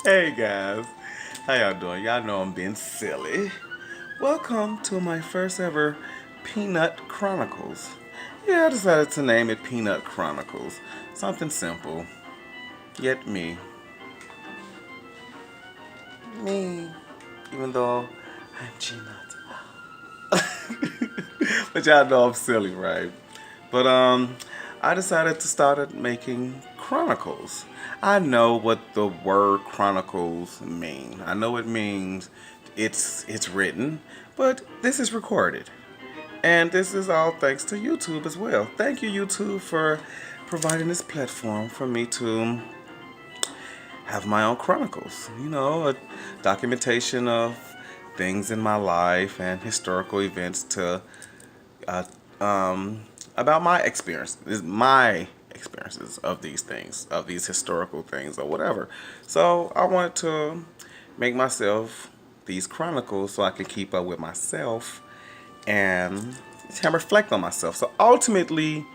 Hey guys, how y'all doing? Y'all know I'm being silly. Welcome to my first ever P.nut Chronicles. Yeah, I decided to name it P.nut Chronicles. Something simple, yet me. Me. Even though I'm G-nut. But y'all know I'm silly, right? But I decided to start making chronicles. I know what the word chronicles mean. I know it means it's written, but this is recorded. And this is all thanks to YouTube as well. Thank you, YouTube, for providing this platform for me to have my own chronicles. You know, a documentation of things in my life and historical events to uh, about my experiences of these things, of these historical things or whatever. So I wanted to make myself these chronicles so I can keep up with myself and reflect on myself. So ultimately,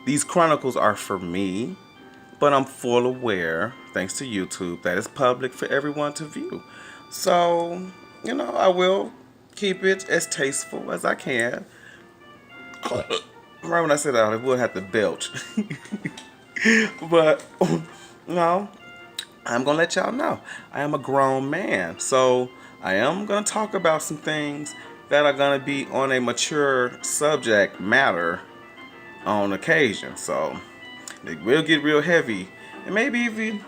these chronicles are for me, but I'm full aware, thanks to YouTube, that it's public for everyone to view. So, I will keep it as tasteful as I can. Right when I said that, I would have to belch. But, no, I'm going to let y'all know. I am a grown man. So, I am going to talk about some things that are going to be on a mature subject matter on occasion. So, it will get real heavy and maybe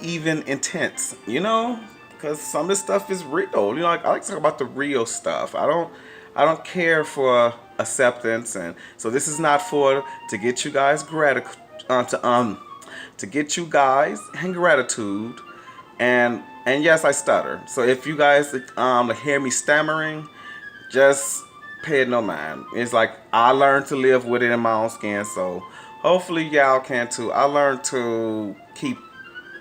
even intense, because some of this stuff is real. Like, I like to talk about the real stuff. I don't care for acceptance, and so this is not for to get you guys to get you guys and gratitude, and yes, I stutter. So if you guys hear me stammering, just pay it no mind. It's like I learned to live with it in my own skin, so hopefully y'all can too. I learned to keep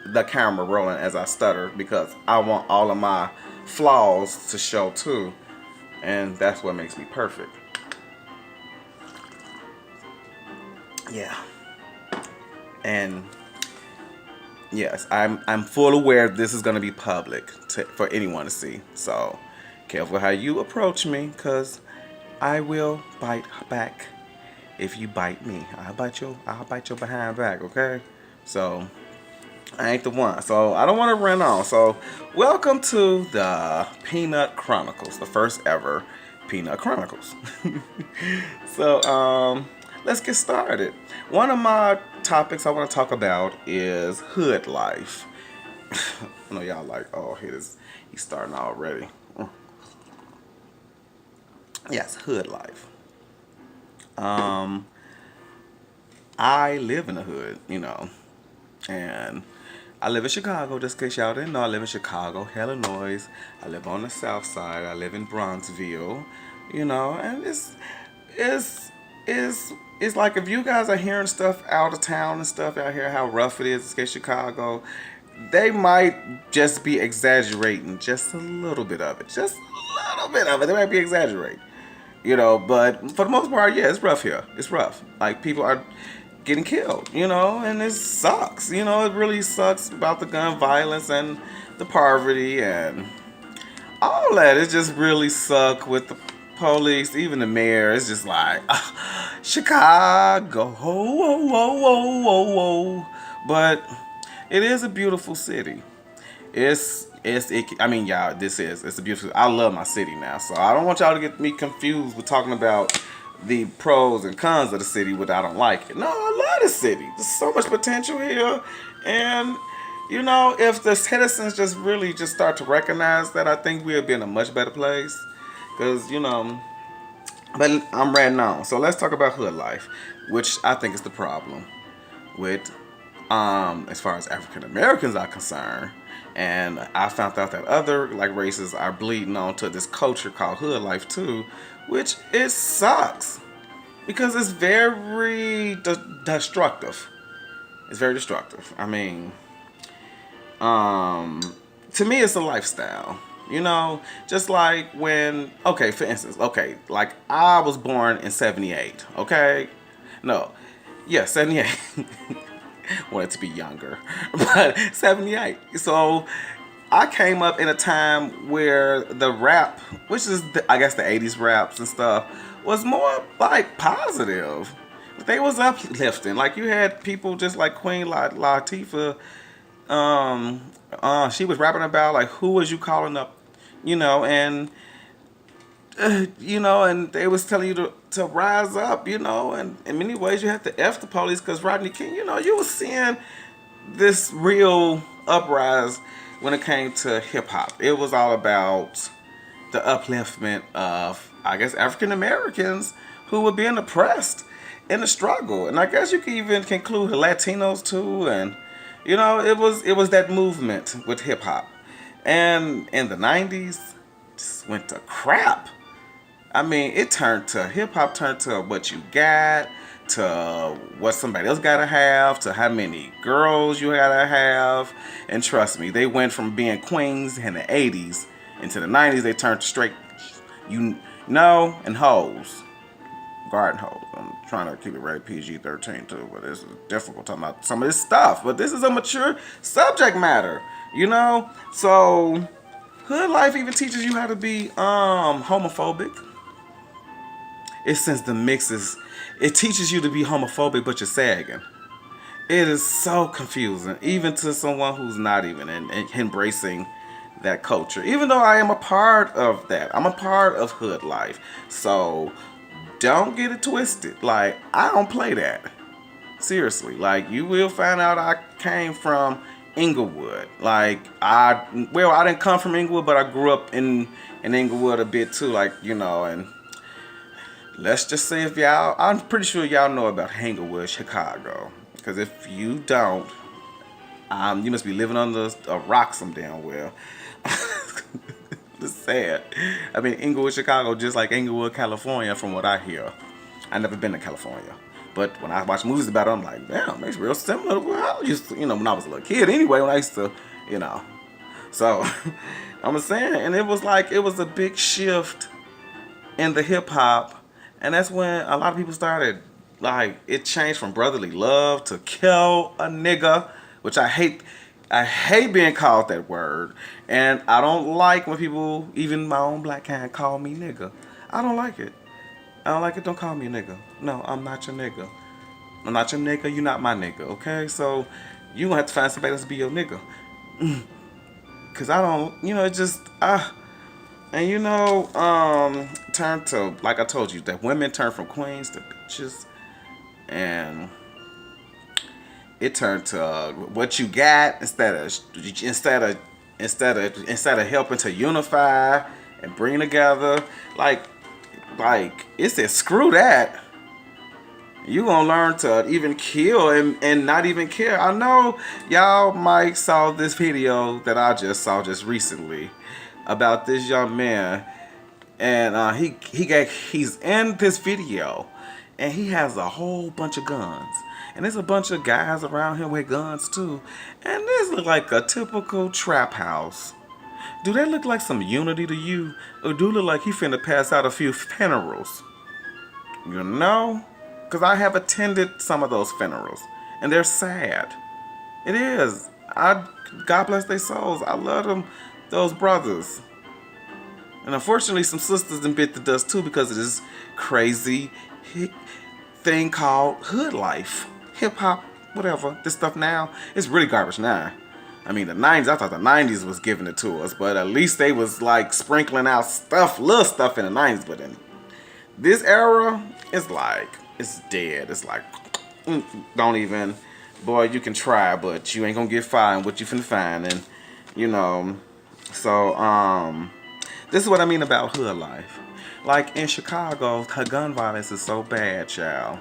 the camera rolling as I stutter because I want all of my flaws to show too, and that's what makes me perfect. Yeah, and yes, I'm full aware this is gonna be public for anyone to see. So careful how you approach me, cause I will bite back if you bite me. I'll bite your behind back. Okay, so I ain't the one. So I don't want to run on. So welcome to the P.nut Chronicles, the first ever P.nut Chronicles. So let's get started. One of my topics I want to talk about is hood life. I know y'all like, oh, he's starting already. Yes, hood life. Um, I live in the hood, and I live in Chicago. Just in case y'all didn't know, I live in Chicago, Illinois. I live on the South Side. I live in Bronxville, and it's it's like if you guys are hearing stuff out of town and stuff out here, how rough it is in Chicago, they might just be exaggerating just a little bit of it. Just a little bit of it. They might be exaggerating. But for the most part, yeah, it's rough here. It's rough. Like people are getting killed, and it sucks. It really sucks about the gun violence and the poverty and all that. It just really suck with the police, even the mayor. It's just like Chicago, whoa, whoa, whoa, whoa, whoa. But it is a beautiful city. I mean, y'all, it's a beautiful. I love my city now, so I don't want y'all to get me confused with talking about the pros and cons of the city, but I don't like it. No, I love the city. There's so much potential here, and if the citizens just really just start to recognize that, I think we'll be in a much better place. Cause but I'm ranting on. So let's talk about hood life, which I think is the problem with as far as African Americans are concerned. And I found out that other like races are bleeding onto this culture called hood life too, which it sucks because it's very destructive. It's very destructive. I mean, um, to me, it's a lifestyle. Just like when, okay, for instance, okay, like I was born in '78. Okay, no, yeah, '78. wanted to be younger, but 78. So I came up in a time where the rap, which is I guess the 80s raps and stuff, was more like positive. They was uplifting. Like you had people just like Queen Latifah. She was rapping about like who was you calling up, and and they was telling you to rise up, and in many ways you have to F the police because Rodney King, you was seeing this real uprise when it came to hip hop. It was all about the upliftment of, I guess, African Americans who were being oppressed in the struggle. And I guess you can even conclude the Latinos too. And, it was that movement with hip hop. And in the 90s, just went to crap. I mean, hip hop turned to what you got, to what somebody else gotta have, to how many girls you gotta have. And trust me, they went from being queens in the 80s into the 90s, they turned to straight, and hoes. Garden hoes. I'm trying to keep it rated PG-13 too, but it's difficult talking about some of this stuff. But this is a mature subject matter, So, hood life even teaches you how to be homophobic. It sends the mixes. It teaches you to be homophobic, but you're sagging. It is so confusing, even to someone who's not even embracing that culture. Even though I am a part of that, I'm a part of hood life. So don't get it twisted. Like, I don't play that. Seriously. Like, you will find out I came from Inglewood. Like, I didn't come from Inglewood, but I grew up in Inglewood a bit too. Like, and let's just say I'm pretty sure y'all know about Inglewood, Chicago. Because if you don't, you must be living under a rock some damn well. It's sad. I mean, Inglewood, Chicago, just like Inglewood, California, from what I hear. I've never been to California. But when I watch movies about it, I'm like, damn, it's real similar to what I used to, when I was a little kid anyway, when I used to, So, I'm saying, and it was a big shift in the hip hop. And that's when a lot of people started, it changed from brotherly love to kill a nigga, which I hate. I hate being called that word. And I don't like when people, even my own black kind, call me nigga. I don't like it. I don't like it. Don't call me a nigga. No, I'm not your nigga. I'm not your nigga. You're not my nigga, okay? So you gonna have to find somebody else to be your nigga. Because I don't, it just, and turn to, like I told you, that women turn from queens to bitches. And it turned to what you got instead of helping to unify and bring together. Like it said, screw that. You gonna learn to even kill and not even care. I know y'all might saw this video that I just saw just recently about this young man, and he's in this video, and he has a whole bunch of guns. And there's a bunch of guys around him with guns too. And this look like a typical trap house. Do that look like some unity to you? Or do it look like he finna pass out a few funerals? Because I have attended some of those funerals. And they're sad. It is. God bless their souls. I love them, those brothers. And unfortunately, some sisters done bit the dust too because of this crazy thing called hood life. Hip hop, whatever. This stuff now, it's really garbage now. I mean, the 90s, I thought the 90s was giving it to us, but at least they was sprinkling out little stuff in the 90s. But in this era, it's dead. It's don't even, boy, you can try, but you ain't gonna get far in what you finna find. And, so, this is what I mean about hood life. Like in Chicago, her gun violence is so bad, child,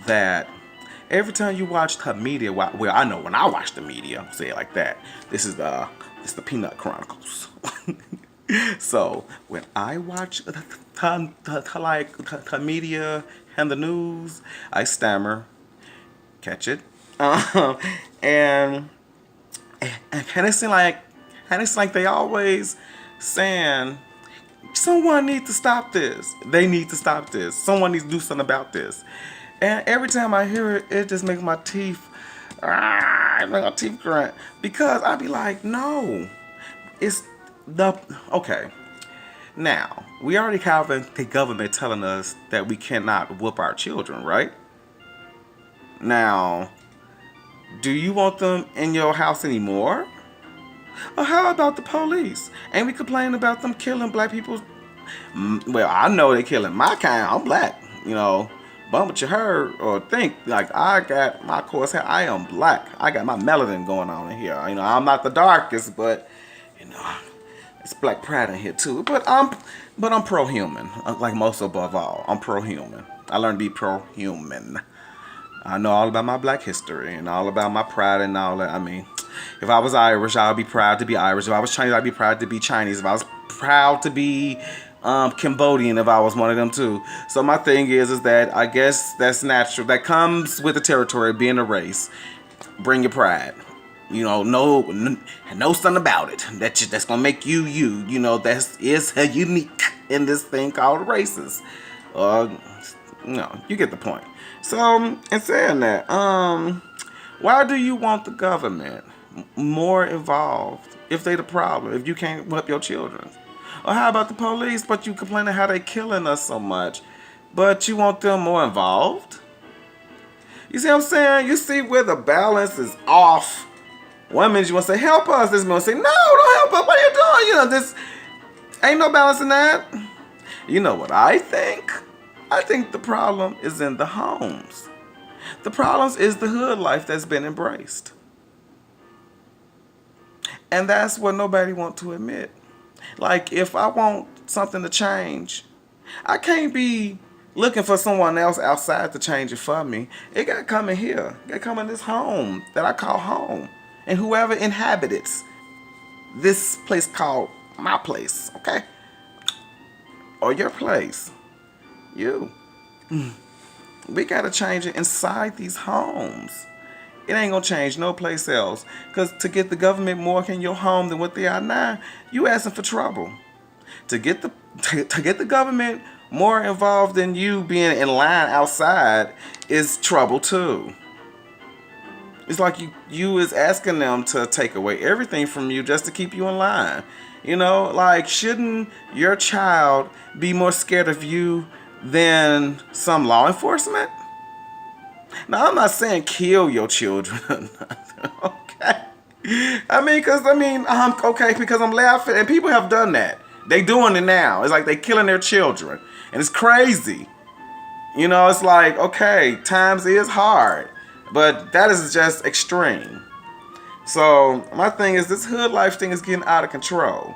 that every time you watch the media, well, I know when I watch the media, I'll say it like that. This is the P.nut Chronicles. So when I watch the media and the news, I stammer, catch it, and it seems like they always saying, someone needs to stop this. They need to stop this. Someone needs to do something about this. And every time I hear it, it just makes my teeth my teeth grunt. Because I be like, no. It's the, okay. Now, we already have the government telling us that we cannot whoop our children, right? Now, do you want them in your house anymore? Or how about the police? Ain't we complaining about them killing black people? Well, I know they killing my kind. I'm black, you know. But what you heard or think, like I got my coarse hair. I am black. I got my melanin going on in here. You know, I'm not the darkest, but you know, it's black pride in here too. But I'm pro-human. Like most above all, I'm pro-human. I learned to be pro-human. I know all about my black history and all about my pride and all that. I mean, if I was Irish, I would be proud to be Irish. If I was Chinese, I'd be proud to be Chinese. If I was proud to be Cambodian, if I was one of them too. So my thing is that I guess that's natural. That comes with the territory of being a race. Bring your pride. You know, know something about it. That's gonna make you you. You know, that's unique in this thing called races. No, you get the point. So, in saying that, why do you want the government more involved if they the problem, if you can't whip your children? Or how about the police, but you complaining how they killing us so much, but you want them more involved? You see what I'm saying? You see where the balance is off. One minute you want to say, help us. This minute say, no, don't help us. What are you doing? You know, this ain't no balance in that. You know what I think? I think the problem is in the homes. The problem is the hood life that's been embraced. And that's what nobody wants to admit. Like, if I want something to change, I can't be looking for someone else outside to change it for me. It got to come in here. It got to come in this home that I call home. And whoever inhabits this place called my place, okay? Or your place. You. We gotta change it inside these homes. It ain't gonna change no place else. Cause to get the government more in your home than what they are now, you asking for trouble. To get the government more involved than you being in line outside is trouble too. It's like you is asking them to take away everything from you just to keep you in line. You know, like, shouldn't your child be more scared of you than some law enforcement? Now, I'm not saying kill your children. Okay. Okay, because I'm laughing, and people have done that. They doing it now. It's like they killing their children, and it's crazy. You know, it's like, okay, times is hard, but that is just extreme. So my thing is, this hood life thing is getting out of control,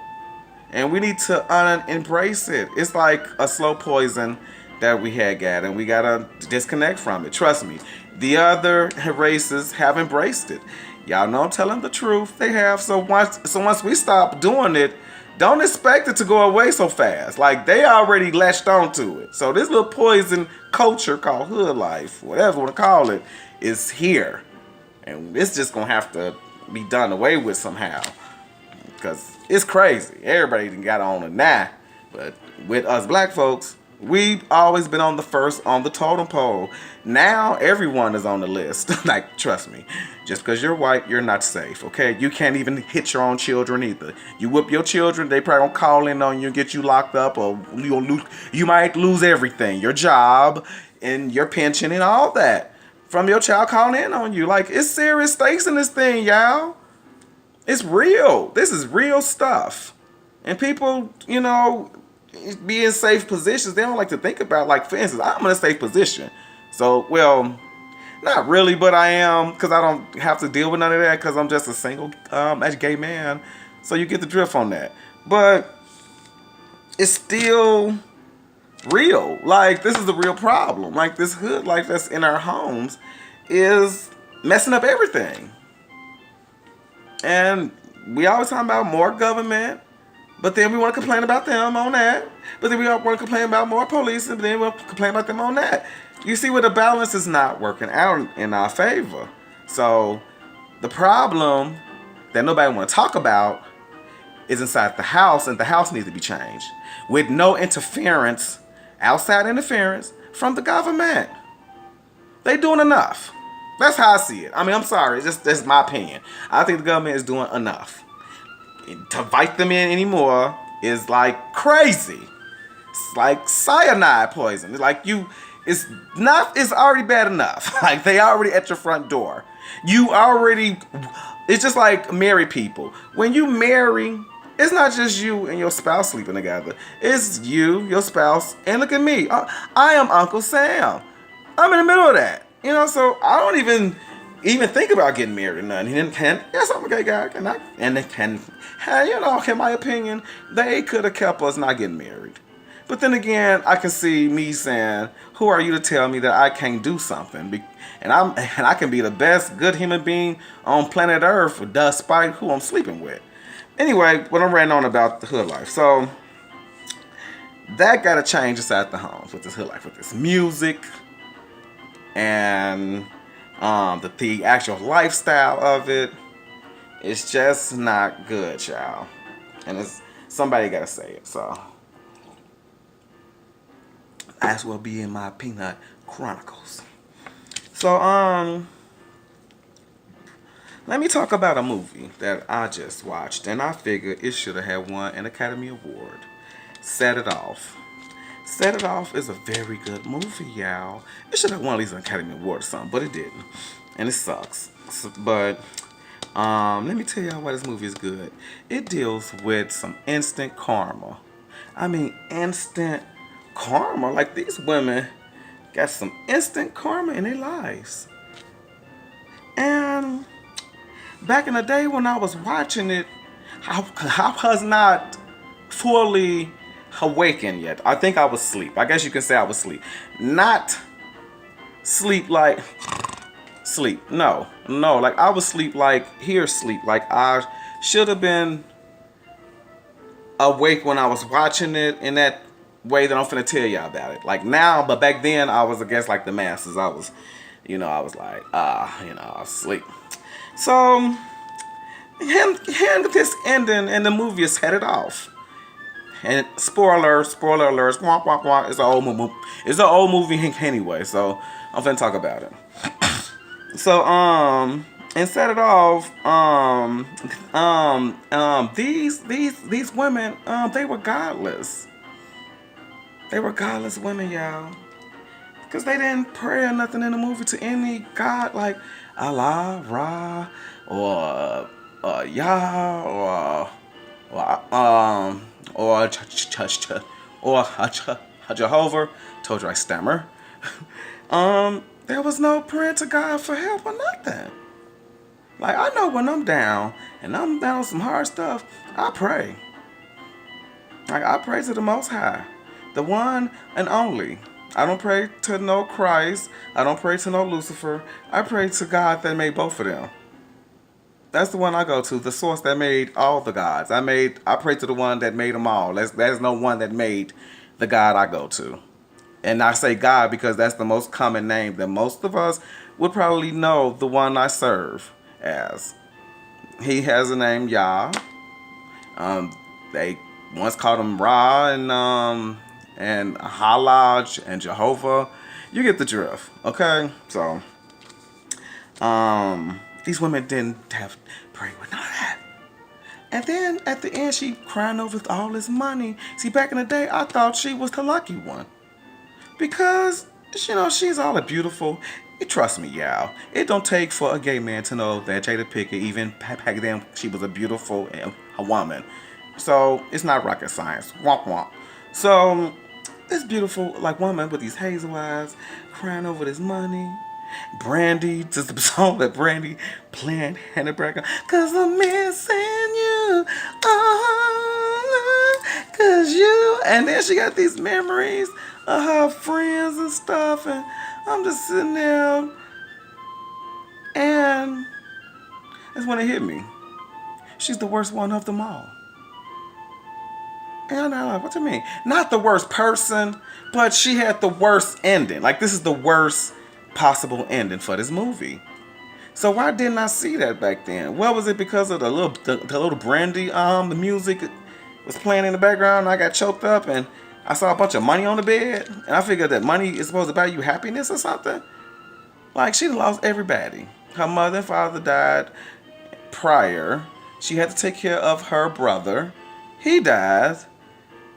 and we need to embrace it. It's like a slow poison that we had got, and we gotta disconnect from it. Trust me, the other races have embraced it. Y'all know I'm telling the truth. They have. So once we stop doing it, don't expect it to go away so fast. Like, they already latched onto it. So this little poison culture called hood life, whatever you want to call it, is here, and it's just gonna have to be done away with somehow. Because it's crazy. Everybody got on it now, but with us black folks, we've always been on the totem pole. Now everyone is on the list. Like, trust me, just because you're white, you're not safe, okay? You can't even hit your own children either. You whip your children, they probably gonna call in on you and get you locked up, or you might lose everything, your job and your pension and all that, from your child calling in on you. Like, it's serious stakes in this thing, y'all. It's real. This is real stuff. And people, you know, be in safe positions, they don't like to think about, like, for instance, I'm in a safe position. So, well, not really, but I am, because I don't have to deal with none of that, because I'm just a single gay man. So you get the drift on that. But it's still real. Like, this is a real problem. Like, this hood life that's in our homes is messing up everything. And we always talk about more government, but then we want to complain about them on that. But then we want to complain about more police, and then we'll complain about them on that. You see where the balance is not working out in our favor. So the problem that nobody want to talk about is inside the house, and the house needs to be changed with no outside interference from the government. They doing enough. That's how I see it. I mean, I'm sorry. It's just that's my opinion. I think the government is doing enough. To fight them in anymore is like crazy. It's like cyanide poison. It's like it's not. It's already bad enough. Like they already at your front door. You already. It's just like married people. When you marry, it's not just you and your spouse sleeping together. It's you, your spouse, and look at me. I am Uncle Sam. I'm in the middle of that. You know, so I don't even think about getting married or nothing. He didn't can. Yes, I'm a gay guy, and they can. Hey, you know, in my opinion, they could have kept us not getting married. But then again, I can see me saying, "Who are you to tell me that I can't do something?" And I can be the best good human being on planet Earth, despite who I'm sleeping with. Anyway, what I'm ranting on about the hood life. So that got to change inside the homes with this hood life, with this music and the actual lifestyle of it. It's just not good, y'all. And it's somebody got to say it. So that's what be in my P.nut Chronicles. So let me talk about a movie that I just watched, and I figured it should have had won an Academy Award. Set It Off. Set It Off is a very good movie, y'all. It should have won at least an Academy Award or something, but it didn't. And it sucks. But let me tell y'all why this movie is good. It deals with some instant karma. I mean, instant karma. Like, these women got some instant karma in their lives. And back in the day when I was watching it, I was not fully awakened yet. I think I was asleep. I guess you can say I was asleep. Not sleep like sleep. No. Like I was asleep like here sleep. Like I should have been awake when I was watching it in that way that I'm finna tell y'all about it. Like now, but back then I was, I guess, like the masses. I was like, I was asleep. So him this ending and the movie is Set It Off. And spoiler alerts, wah, wah, wah, it's an old movie. It's an old movie anyway, so I'm finna talk about it. So and Set It Off, these women, they were godless. They were godless women, y'all. Because they didn't pray or nothing in the movie to any god like Allah, Ra, or Yah, or Jehovah. Told you I stammer. There was no prayer to God for help or nothing. Like, I know when I'm down and I'm down on some hard stuff, I pray. Like, I pray to the Most High, the one and only. I don't pray to no Christ. I don't pray to no Lucifer. I pray to God that made both of them. That's the one I go to, the source that made all the gods. I pray to the one that made them all. There's no one that made the God I go to. And I say God because that's the most common name that most of us would probably know the one I serve as. He has a name, Yah. They once called him Ra and Halaj and Jehovah. You get the drift, okay? So, these women didn't have to pray with none of that. And then at the end, she crying over all this money. See, back in the day, I thought she was the lucky one. Because, she's all beautiful. Trust me, y'all. It don't take for a gay man to know that Jada Pinkett, even back then, she was a beautiful woman. So, it's not rocket science. Womp womp. So, this beautiful woman with these hazel eyes, crying over this money. Brandy, just the song that Brandy playing in the background. 'Cause I'm missing you. Oh, 'cause you. And then she got these memories of her friends and stuff. And I'm just sitting there. And that's when it hit me. She's the worst one of them all. And I'm like, what do you mean? Not the worst person, but she had the worst ending. Like, this is the worst possible ending for this movie. So why didn't I see that back then? Well, was it because of the little Brandy the music was playing in the background and I got choked up and I saw a bunch of money on the bed and I figured that money is supposed to buy you happiness or something? Like, she lost everybody. Her mother and father died prior. She had to take care of her brother. He died.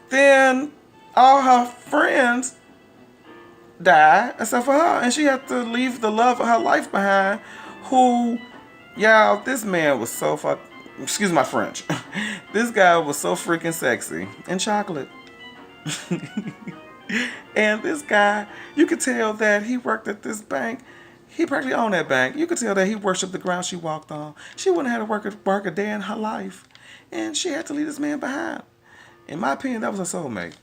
Then all her friends died except for her. And she had to leave the love of her life behind. Who, y'all, this man was so excuse my French. This guy was so freaking sexy and chocolate. And this guy, you could tell that he worked at this bank. He practically owned that bank. You could tell that he worshipped the ground she walked on. She wouldn't have had to work a day in her life. And she had to leave this man behind. In my opinion, that was her soulmate.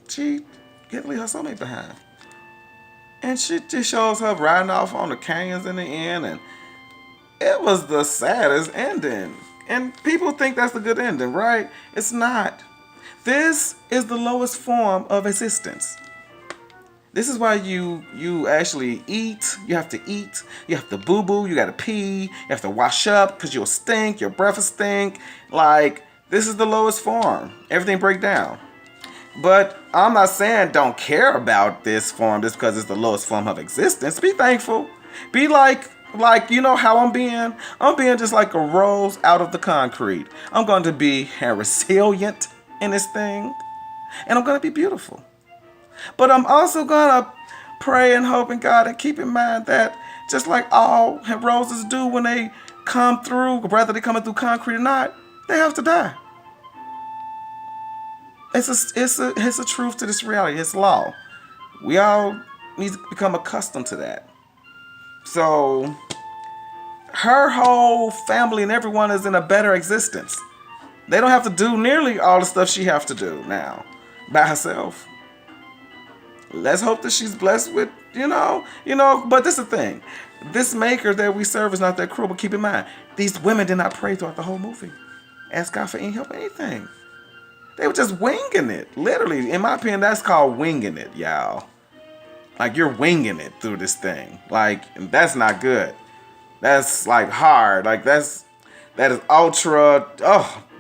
She had to leave her soulmate behind. And she just shows her riding off on the canyons in the end. And it was the saddest ending. And people think that's the good ending, right? It's not. This is the lowest form of existence. This is why you actually eat. You have to eat. You have to boo-boo. You got to pee. You have to wash up because you'll stink. Your breath will stink. Like, this is the lowest form. Everything break down. But I'm not saying don't care about this form just because it's the lowest form of existence. Be thankful. Be like, you know how I'm being? I'm being just like a rose out of the concrete. I'm going to be resilient in this thing. And I'm going to be beautiful. But I'm also going to pray and hope in God and keep in mind that just like all roses do when they come through, whether they're coming through concrete or not, they have to die. It's a truth to this reality. It's law. We all need to become accustomed to that. So her whole family and everyone is in a better existence. They don't have to do nearly all the stuff she have to do now by herself. Let's hope that she's blessed with, but this is the thing. This maker that we serve is not that cruel, but keep in mind, these women did not pray throughout the whole movie. Ask God for any help, anything. They were just winging it. Literally, in my opinion, that's called winging it, y'all. Like, you're winging it through this thing. Like, that's not good. That's, like, hard. Like, that is ultra,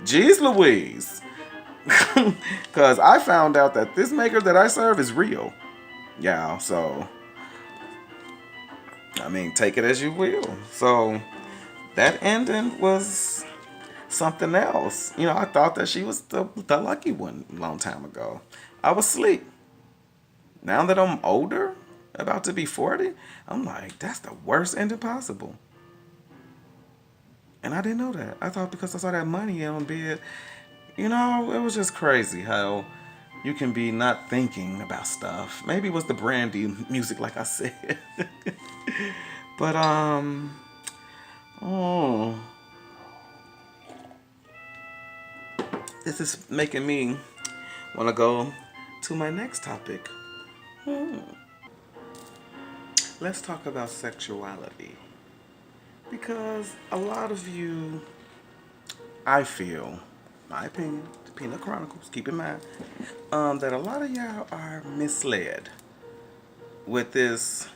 geez Louise. Because I found out that this maker that I serve is real. Yeah, so, I mean, take it as you will. So, that ending was something else. I thought that she was the lucky one a long time ago. I was asleep. Now that I'm older, about to be 40, I'm like, that's the worst ending possible. And I didn't know that. I thought because I saw that money on bed, it was just crazy how you can be not thinking about stuff. Maybe it was the Brandy music, like I said. But, this is making me want to go to my next topic. Let's talk about sexuality. Because a lot of you, I feel, my opinion, the P.nut Chronicles, keep in mind, that a lot of y'all are misled with this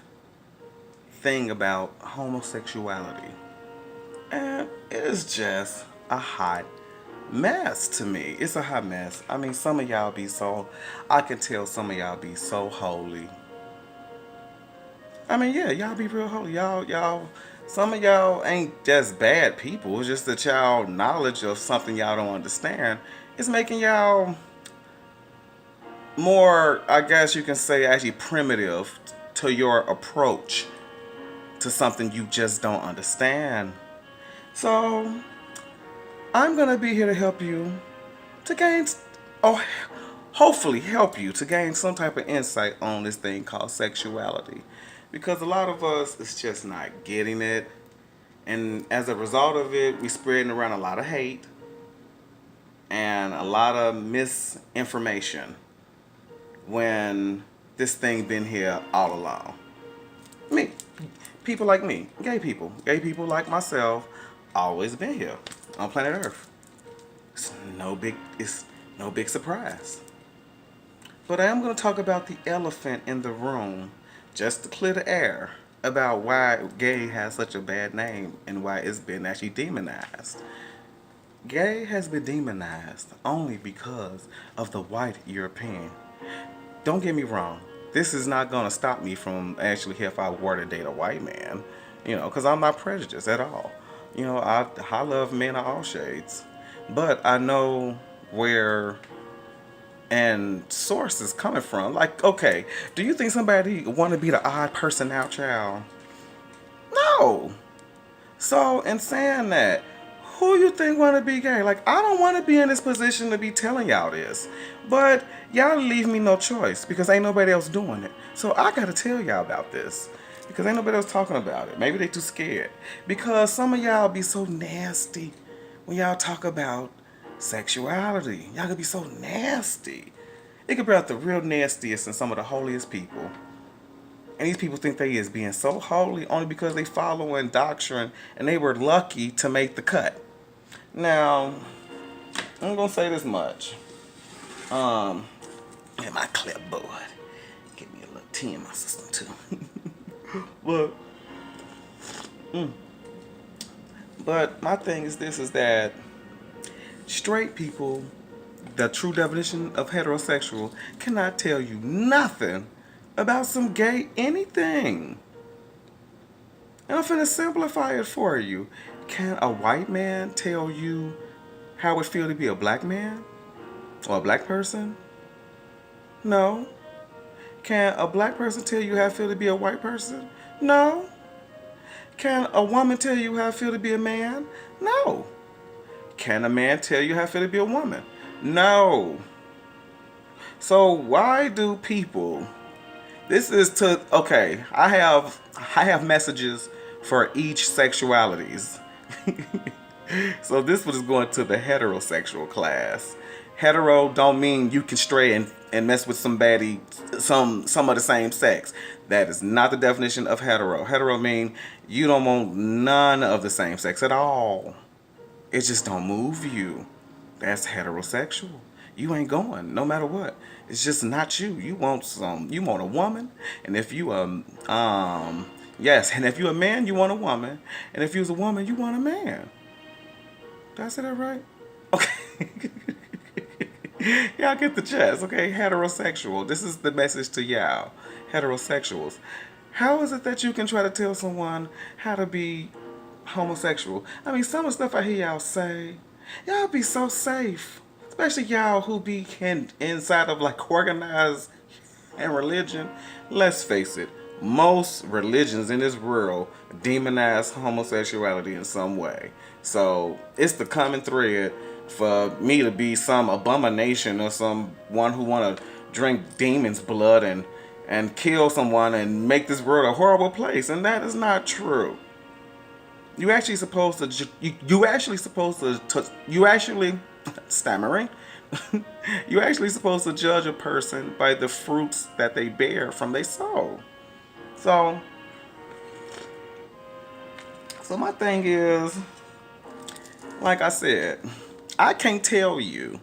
thing about homosexuality. And it is just a hot mess to me. It's a hot mess. I mean, some of y'all I can tell some of y'all be so holy. I mean, yeah, y'all be real holy. Some of y'all ain't just bad people. It's just that y'all knowledge of something y'all don't understand is making y'all more, I guess you can say, actually primitive to your approach to something you just don't understand. So, I'm going to be here to help you to gain, hopefully help you to gain some type of insight on this thing called sexuality. Because a lot of us is just not getting it. And as a result of it, we spreading around a lot of hate and a lot of misinformation when this thing been here all along. People like me, gay people like myself, always been here on planet Earth. It's no big surprise. But I am going to talk about the elephant in the room, just to clear the air, about why gay has such a bad name and why it's been actually demonized. Gay has been demonized only because of the white European. Don't get me wrong. this is not gonna stop me from actually if I were to date a white man, because I'm not prejudiced at all. I love men of all shades, but I know where and source is coming from. Like, okay, do you think somebody want to be the odd person out, child? No. So, in saying that, who you think want to be gay? Like, I don't want to be in this position to be telling y'all this, but y'all leave me no choice because ain't nobody else doing it. So I gotta tell y'all about this because ain't nobody else talking about it. Maybe they too scared because some of y'all be so nasty when y'all talk about sexuality. Y'all could be so nasty. It could be out the real nastiest and some of the holiest people. And these people think they is being so holy only because they following doctrine and they were lucky to make the cut. Now, I'm gonna say this much. In my clipboard. Give me a little tea in my system too. But, but my thing is this, is that straight people, the true definition of heterosexual, cannot tell you nothing about some gay anything. And I'm finna simplify it for you. Can a white man tell you how it feels to be a black man? Or a black person? No. Can a black person tell you how it feels to be a white person? No. Can a woman tell you how it feels to be a man? No. Can a man tell you how it feels to be a woman? No. So why do people... This is to... Okay, I have messages for each sexualities. So this one is going to the heterosexual class. Hetero don't mean you can stray and mess with somebody, some of the same sex. That is not the definition of hetero. Hetero mean you don't want none of the same sex at all. It just don't move you. That's heterosexual. You ain't going, no matter what. It's just not you. You want a woman, and if you yes, and if you're a man, you want a woman, and if you're a woman, you want a man. Did I say that right? Okay. Y'all get the gist, okay? Heterosexual. This is the message to y'all, heterosexuals. How is it that you can try to tell someone how to be homosexual? I mean, some of the stuff I hear y'all say, y'all be so safe. Especially y'all who be inside of like organized and religion. Let's face it, most religions in this world demonize homosexuality in some way. So it's the common thread for me to be some abomination or someone who want to drink demons' blood and kill someone and make this world a horrible place, and that is not true. You actually supposed to stammering. You actually supposed to judge a person by the fruits that they bear from their soul. So my thing is, like I said, I can't tell you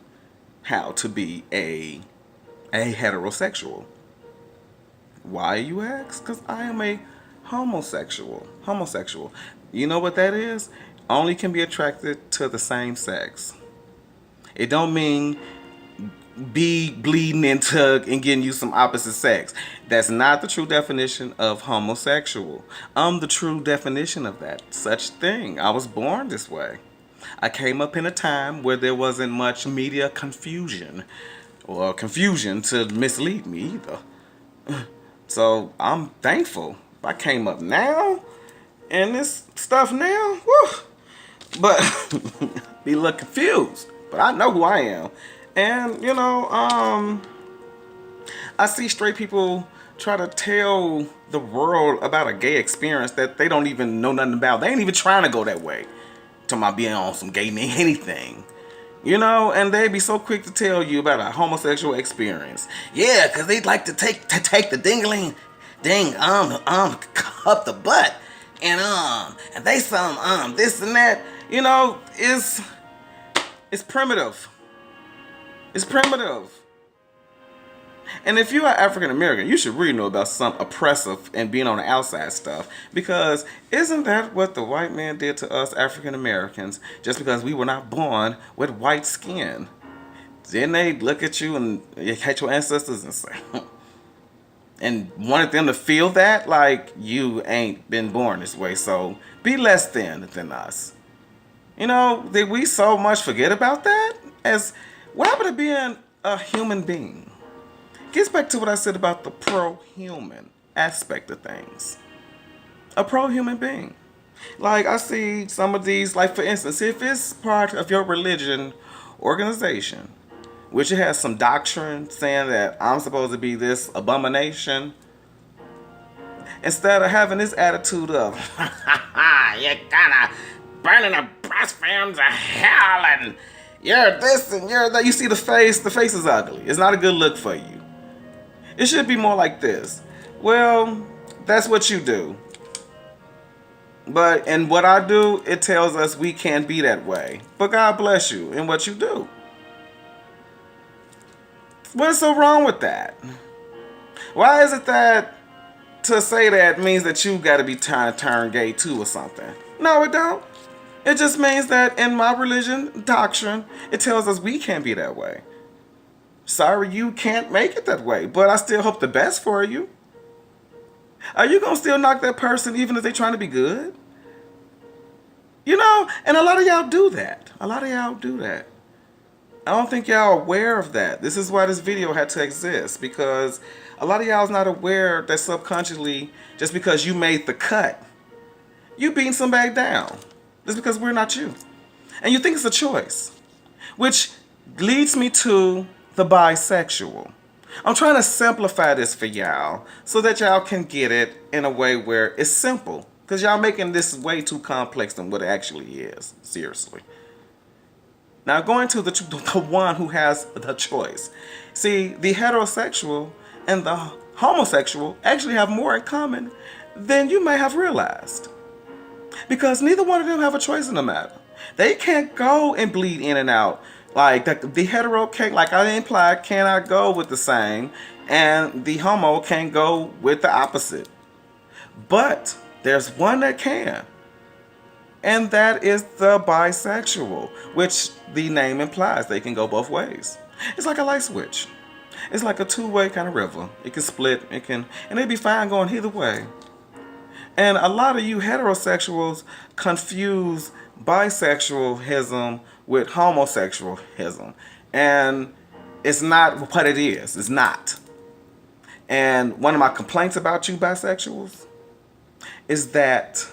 how to be a heterosexual. Why, you ask? Because I am a homosexual. You know what that is? Only can be attracted to the same sex. It don't mean be bleeding into and getting you some opposite sex. That's not the true definition of homosexual. I'm the true definition of that such thing. I was born this way. I came up in a time where there wasn't much media confusion or confusion to mislead me either. So I'm thankful. I came up now and this stuff now, whew, but be a little confused. But I know who I am. And, I see straight people try to tell the world about a gay experience that they don't even know nothing about. They ain't even trying to go that way. Talking about being on some gay man, anything. And they be so quick to tell you about a homosexual experience. Yeah, because they'd like to take the ding up the butt. And they some this and that. It's primitive. It's primitive. And if you are African American, you should really know about some oppressive and being on the outside stuff. Because isn't that what the white man did to us African Americans just because we were not born with white skin? Then they look at you and hate your ancestors and say, and wanted them to feel that, like, you ain't been born this way, so be less than us. You know, did we so much forget about that? As what happened to being a human being? Gets back to what I said about the pro-human aspect of things. A pro-human being. Like, I see some of these, like, for instance, if it's part of your religion organization, which it has some doctrine saying that I'm supposed to be this abomination, instead of having this attitude of, you're gonna burn in the blasphemes of hell, and you're this and you're that. You see the face is ugly. It's not a good look for you. It should be more like this. Well, that's what you do. But in what I do, it tells us we can't be that way. But God bless you in what you do. What's so wrong with that? Why is it that to say that means that you got to be trying to turn gay too or something? No, it don't. It just means that in my religion doctrine, it tells us we can't be that way. Sorry, you can't make it that way, but I still hope the best for you. Are you going to still knock that person even if they're trying to be good? You know, and a lot of y'all do that. A lot of y'all do that. I don't think y'all are aware of that. This is why this video had to exist, because a lot of y'all is not aware that subconsciously, just because you made the cut, you beating somebody down. Just because we're not you. And you think it's a choice. Which leads me to the bisexual. I'm trying to simplify this for y'all so that y'all can get it in a way where it's simple. Because y'all making this way too complex than what it actually is. Seriously. Now going to the one who has the choice. See, the heterosexual and the homosexual actually have more in common than you may have realized. Because neither one of them have a choice in the matter. They can't go and bleed in and out. Like the hetero can't, like I implied, cannot go with the same, and the homo can't go with the opposite. But there's one that can, and that is the bisexual, which the name implies they can go both ways. It's like a light switch. It's like a two-way kind of river. It can split, and they'd be fine going either way. And a lot of you heterosexuals confuse bisexualism with homosexualism. And it's not what it is. It's not. And one of my complaints about you bisexuals is that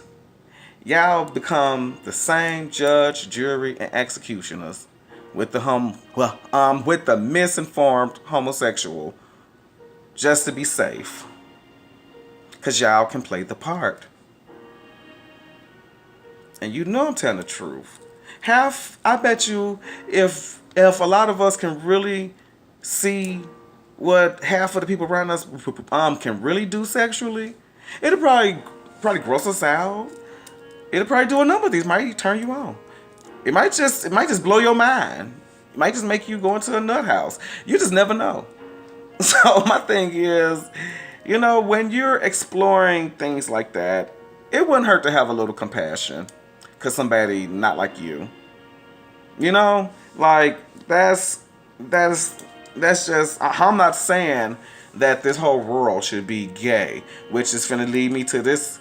y'all become the same judge, jury, and executioners with with the misinformed homosexual just to be safe. Because y'all can play the part. And you know I'm telling the truth. I bet you if a lot of us can really see what half of the people around us can really do sexually, it'll probably gross us out. It'll probably do a number of these. It might turn you on. It might just blow your mind. It might just make you go into a nut house. You just never know. So my thing is, you know, when you're exploring things like that, it wouldn't hurt to have a little compassion. Because somebody not like you. You know? Like, that's just, I'm not saying that this whole world should be gay. Which is going to lead me to this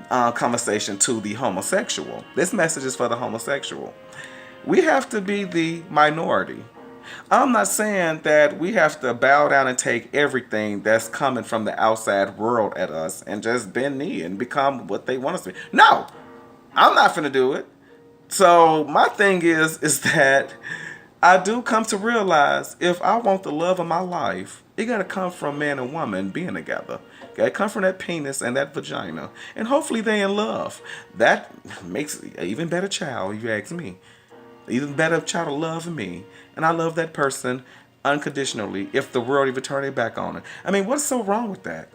conversation to the homosexual. This message is for the homosexual. We have to be the minority. I'm not saying that we have to bow down and take everything that's coming from the outside world at us and just bend knee and become what they want us to be. No, I'm not finna do it. So my thing is that I do come to realize if I want the love of my life, it gotta come from man and woman being together. It gotta come from that penis and that vagina. And hopefully they in love. That makes an even better child, if you ask me. Even better child to love me. And I love that person unconditionally if the world even turn their back on it. I mean, what's so wrong with that?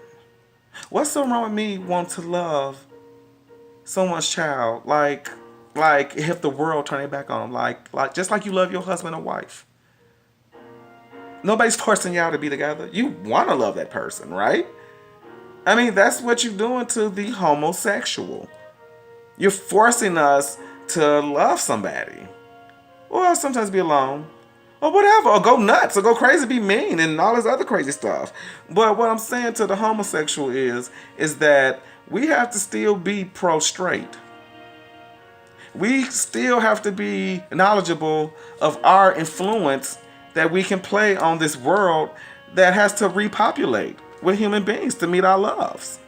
What's so wrong with me wanting to love someone's child like if the world turn their back on them, like just like you love your husband or wife? Nobody's forcing y'all to be together. You want to love that person, right? I mean, that's what you're doing to the homosexual. You're forcing us to love somebody. Or sometimes be alone. or whatever, or go nuts, or go crazy, be mean, and all this other crazy stuff. But what I'm saying to the homosexual is that we have to still be pro-straight. We still have to be knowledgeable of our influence that we can play on this world that has to repopulate with human beings to meet our loves.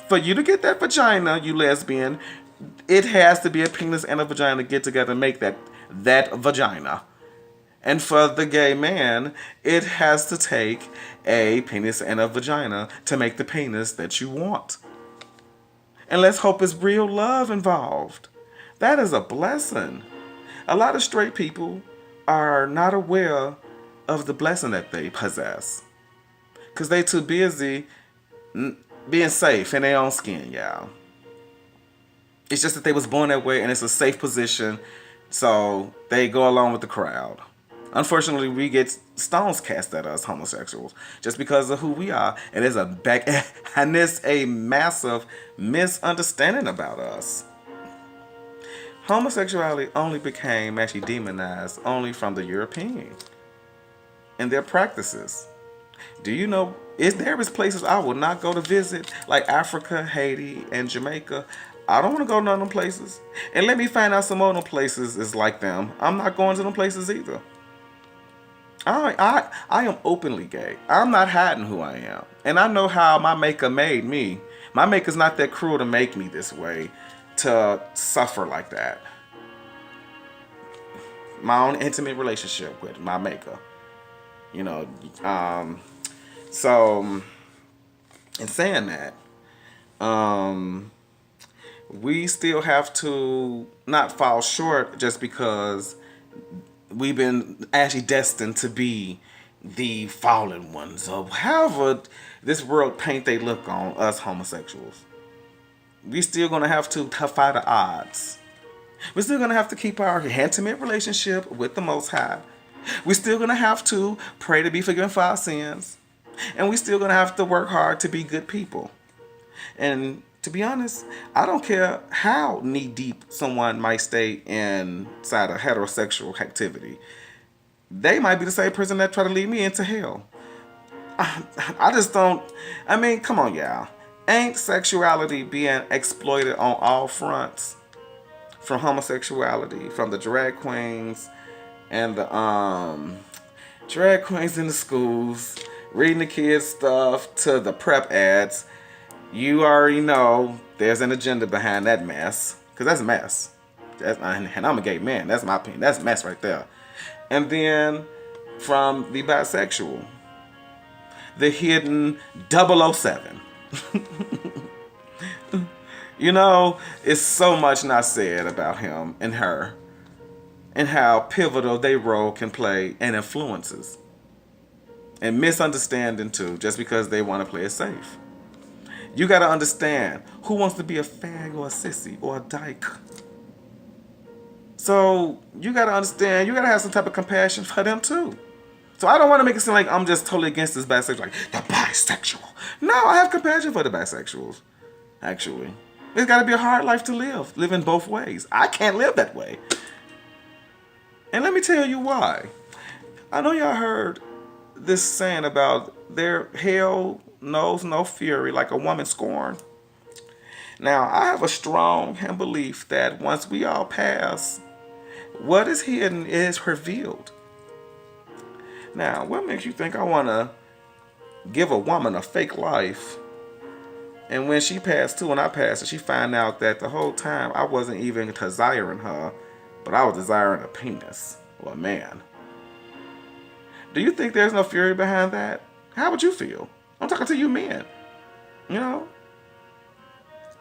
For you to get that vagina, you lesbian, it has to be a penis and a vagina get together and make that vagina. And for the gay man, it has to take a penis and a vagina to make the penis that you want. And let's hope it's real love involved. That is a blessing. A lot of straight people are not aware of the blessing that they possess. Because they too busy being safe in their own skin, y'all. It's just that they was born that way and it's a safe position, so they go along with the crowd. Unfortunately, we get stones cast at us homosexuals just because of who we are, and there's a massive misunderstanding about us. Homosexuality only became actually demonized only from the European and their practices. Do you know, there is places I will not go to visit, like Africa, Haiti, and Jamaica. I don't want to go to none of them places. And let me find out some more of them places is like them. I'm not going to them places either. I am openly gay. I'm not hiding who I am. And I know how my maker made me. My maker's not that cruel to make me this way, to suffer like that. My own intimate relationship with my maker. You know, so in saying that, we still have to not fall short just because we've been actually destined to be the fallen ones, or however this world paint they look on us homosexuals. We still gonna have to fight the odds. We're still gonna have to keep our intimate relationship with the Most High. We're still gonna have to pray to be forgiven for our sins, and we're still gonna have to work hard to be good people. And to be honest, I don't care how knee deep someone might stay inside a heterosexual activity. They might be the same person that try to lead me into hell. I just don't. I mean, come on, y'all. Ain't sexuality being exploited on all fronts? From homosexuality, from the drag queens and the drag queens in the schools, reading the kids stuff, to the prep ads. You already know there's an agenda behind that mess. Because that's a mess. And I'm a gay man. That's my opinion. That's a mess right there. And then from the bisexual, the hidden 007. You know, it's so much not said about him and her, and how pivotal their role can play and influences. And misunderstanding too, just because they want to play it safe. You got to understand who wants to be a fag or a sissy or a dyke. So you got to understand, you got to have some type of compassion for them too. So I don't want to make it seem like I'm just totally against this bisexual, like the bisexual. No, I have compassion for the bisexuals, actually. It's got to be a hard life to live in both ways. I can't live that way. And let me tell you why. I know y'all heard this saying about their hell knows no fury like a woman scorned. Now, I have a strong belief that once we all pass, what is hidden is revealed. Now, what makes you think I want to give a woman a fake life? And when she passed too, and I passed, and she found out that the whole time I wasn't even desiring her, but I was desiring a penis or a man. Do you think there's no fury behind that? How would you feel? I'm talking to you men. You know?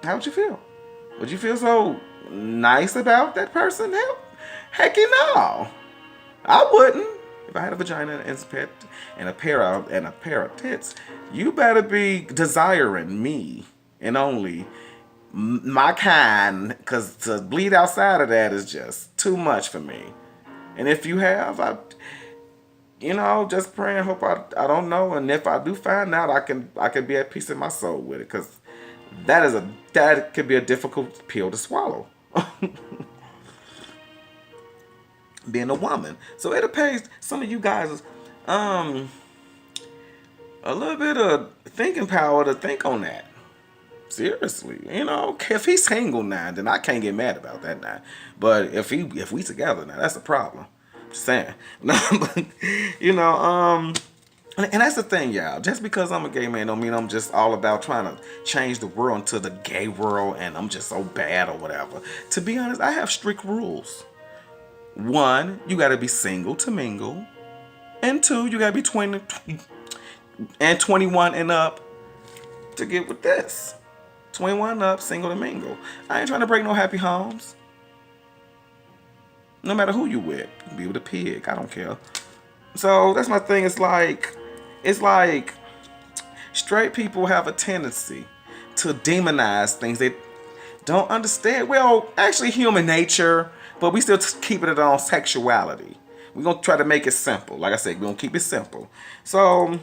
How would you feel? Would you feel so nice about that person? Heck no. I wouldn't. If I had a vagina and a pair of tits, you better be desiring me and only my kind, because to bleed outside of that is just too much for me. And if you have, just pray and hope I don't know. And if I do find out, I can be at peace in my soul with it, because that could be a difficult pill to swallow. being a woman. So it'll pay some of you guys um a little bit of thinking power to think on that. Seriously, if he's single now, then I can't get mad about that now. But if we together now, that's a problem. Just saying. No, but and that's the thing, y'all. Just because I'm a gay man don't mean I'm just all about trying to change the world into the gay world and I'm just so bad or whatever. To be honest, I have strict rules. One, you got to be single to mingle. And two, you got to be 20 and 21 and up to get with this. 21 and up, single to mingle. I ain't trying to break no happy homes. No matter who you with. You can be with a pig. I don't care. So that's my thing. It's like straight people have a tendency to demonize things they don't understand. Well, actually human nature, but we still keeping it on sexuality. We're going to try to make it simple. Like I said, we're going to keep it simple. So,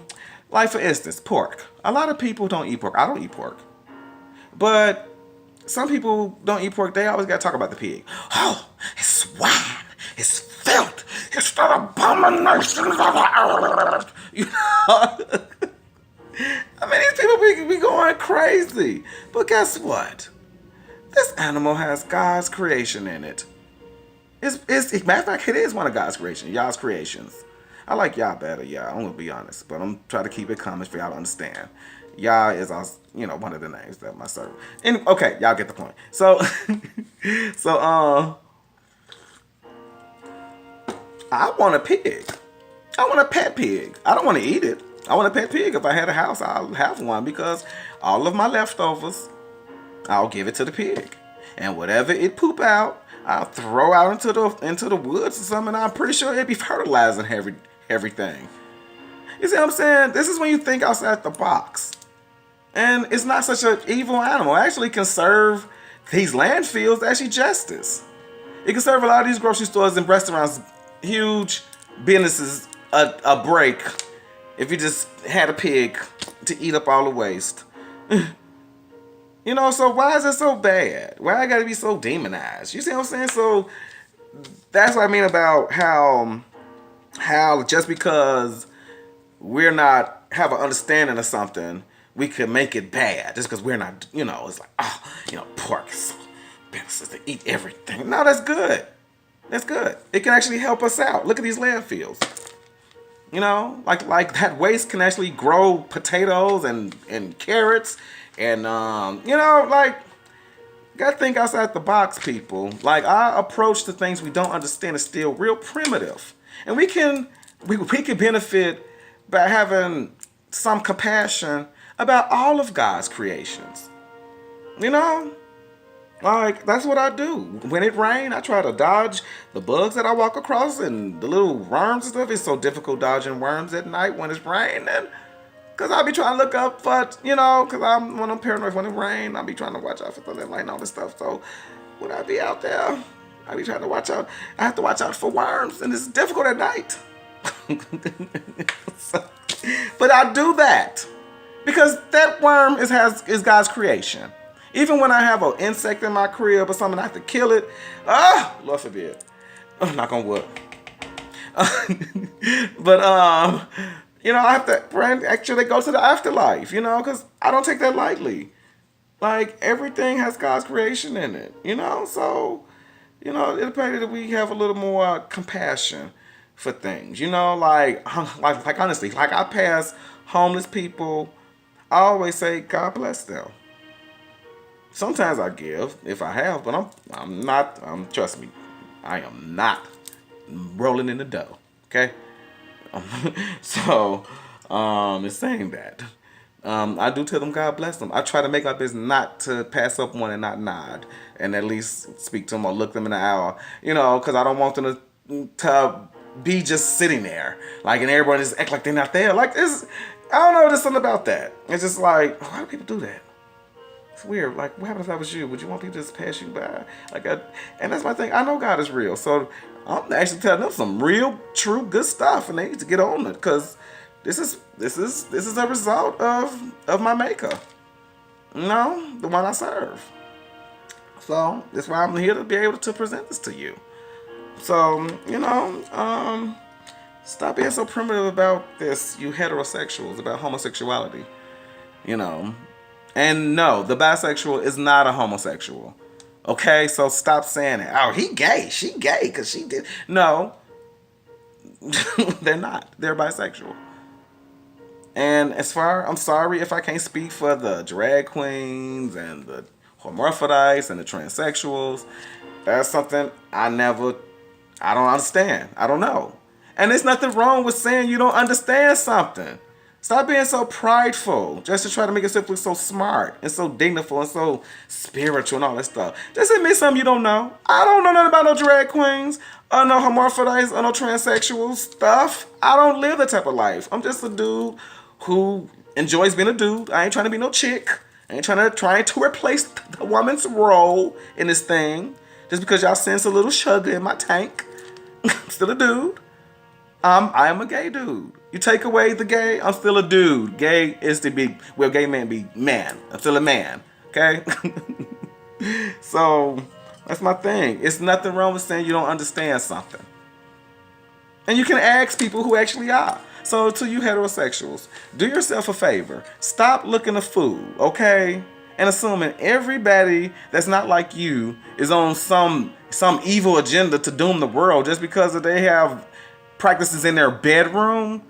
like for instance, pork. A lot of people don't eat pork. I don't eat pork. But some people don't eat pork. They always got to talk about the pig. Oh, it's swine. It's filth. It's the abomination of the earth. I mean, these people be going crazy. But guess what? This animal has God's creation in it. Matter of fact, it is one of God's creations. Y'all's creations. I like y'all better, y'all. I'm gonna be honest, but I'm trying to keep it common for y'all to understand. Y'all is one of the names that my servant. And okay, y'all get the point. So, I want a pig. I want a pet pig. I don't want to eat it. I want a pet pig. If I had a house, I'll have one because all of my leftovers, I'll give it to the pig, and whatever it poop out, I'll throw out into the woods or something. I'm pretty sure it'd be fertilizing everything. You see what I'm saying? This is when you think outside the box. And it's not such an evil animal. It actually can serve these landfills actually justice. It can serve a lot of these grocery stores and restaurants, huge businesses, a break if you just had a pig to eat up all the waste. So why is it so bad? Why I gotta be so demonized? You see what I'm saying? So that's what I mean about how just because we're not have an understanding of something, we could make it bad just because we're not. It's like pork is so businesses to eat everything. No, that's good. That's good. It can actually help us out. Look at these landfills. Like that waste can actually grow potatoes and carrots. And, gotta think outside the box, people. Like, our approach to things we don't understand is still real primitive. And we can benefit by having some compassion about all of God's creations. Like, that's what I do. When it rains, I try to dodge the bugs that I walk across and the little worms and stuff. It's so difficult dodging worms at night when it's raining. Because I'll be trying to look up for, because when I'm paranoid when it rains, I'll be trying to watch out for thunder and lightning and all this stuff. So when I be out there, I be trying to watch out. I have to watch out for worms, and it's difficult at night. But I do that because that worm is God's creation. Even when I have an insect in my crib or something, I have to kill it. Lord forbid. Oh, knock on wood. But I have to actually go to the afterlife, because I don't take that lightly. Like, everything has God's creation in it, so, it'll pay that we have a little more compassion for things, like honestly, like I pass homeless people, I always say, God bless them. Sometimes I give if I have, but I'm not, trust me, I am not rolling in the dough, okay? So, it's saying that. I do tell them God bless them. I try to make my business not to pass up one and not nod, and at least speak to them or look them in the eye, because I don't want them to be just sitting there, like, and everybody just act like they're not there. Like, this, I don't know, there's something about that. It's just like, why do people do that? It's weird. Like, what happens if that was you? Would you want people to just pass you by? And that's my thing. I know God is real, so I'm actually telling them some real, true, good stuff, and they need to get on it because this is a result of my maker, the one I serve. So that's why I'm here to be able to present this to you. So, stop being so primitive about this, you heterosexuals, about homosexuality. You know. And no, the bisexual is not a homosexual. Okay, so stop saying it. Oh, he gay. She gay because she did. No, they're not. They're bisexual. And I'm sorry if I can't speak for the drag queens and the hermaphrodites and the transsexuals. That's something I don't understand. I don't know. And there's nothing wrong with saying you don't understand something. Stop being so prideful just to try to make yourself look so smart and so dignified and so spiritual and all that stuff. Just admit something you don't know. I don't know nothing about no drag queens or no hermaphrodites or no transsexual stuff. I don't live that type of life. I'm just a dude who enjoys being a dude. I ain't trying to be no chick. I ain't trying to replace the woman's role in this thing. Just because y'all sense a little sugar in my tank. I'm still a dude. I am a gay dude. You take away the gay, I'm still a dude. Gay is to be, well, gay man be man. I'm still a man. Okay? So, that's my thing. It's nothing wrong with saying you don't understand something. And you can ask people who actually are. So, to you heterosexuals, do yourself a favor. Stop looking a fool, okay? And assuming everybody that's not like you is on some evil agenda to doom the world just because they have practices in their bedroom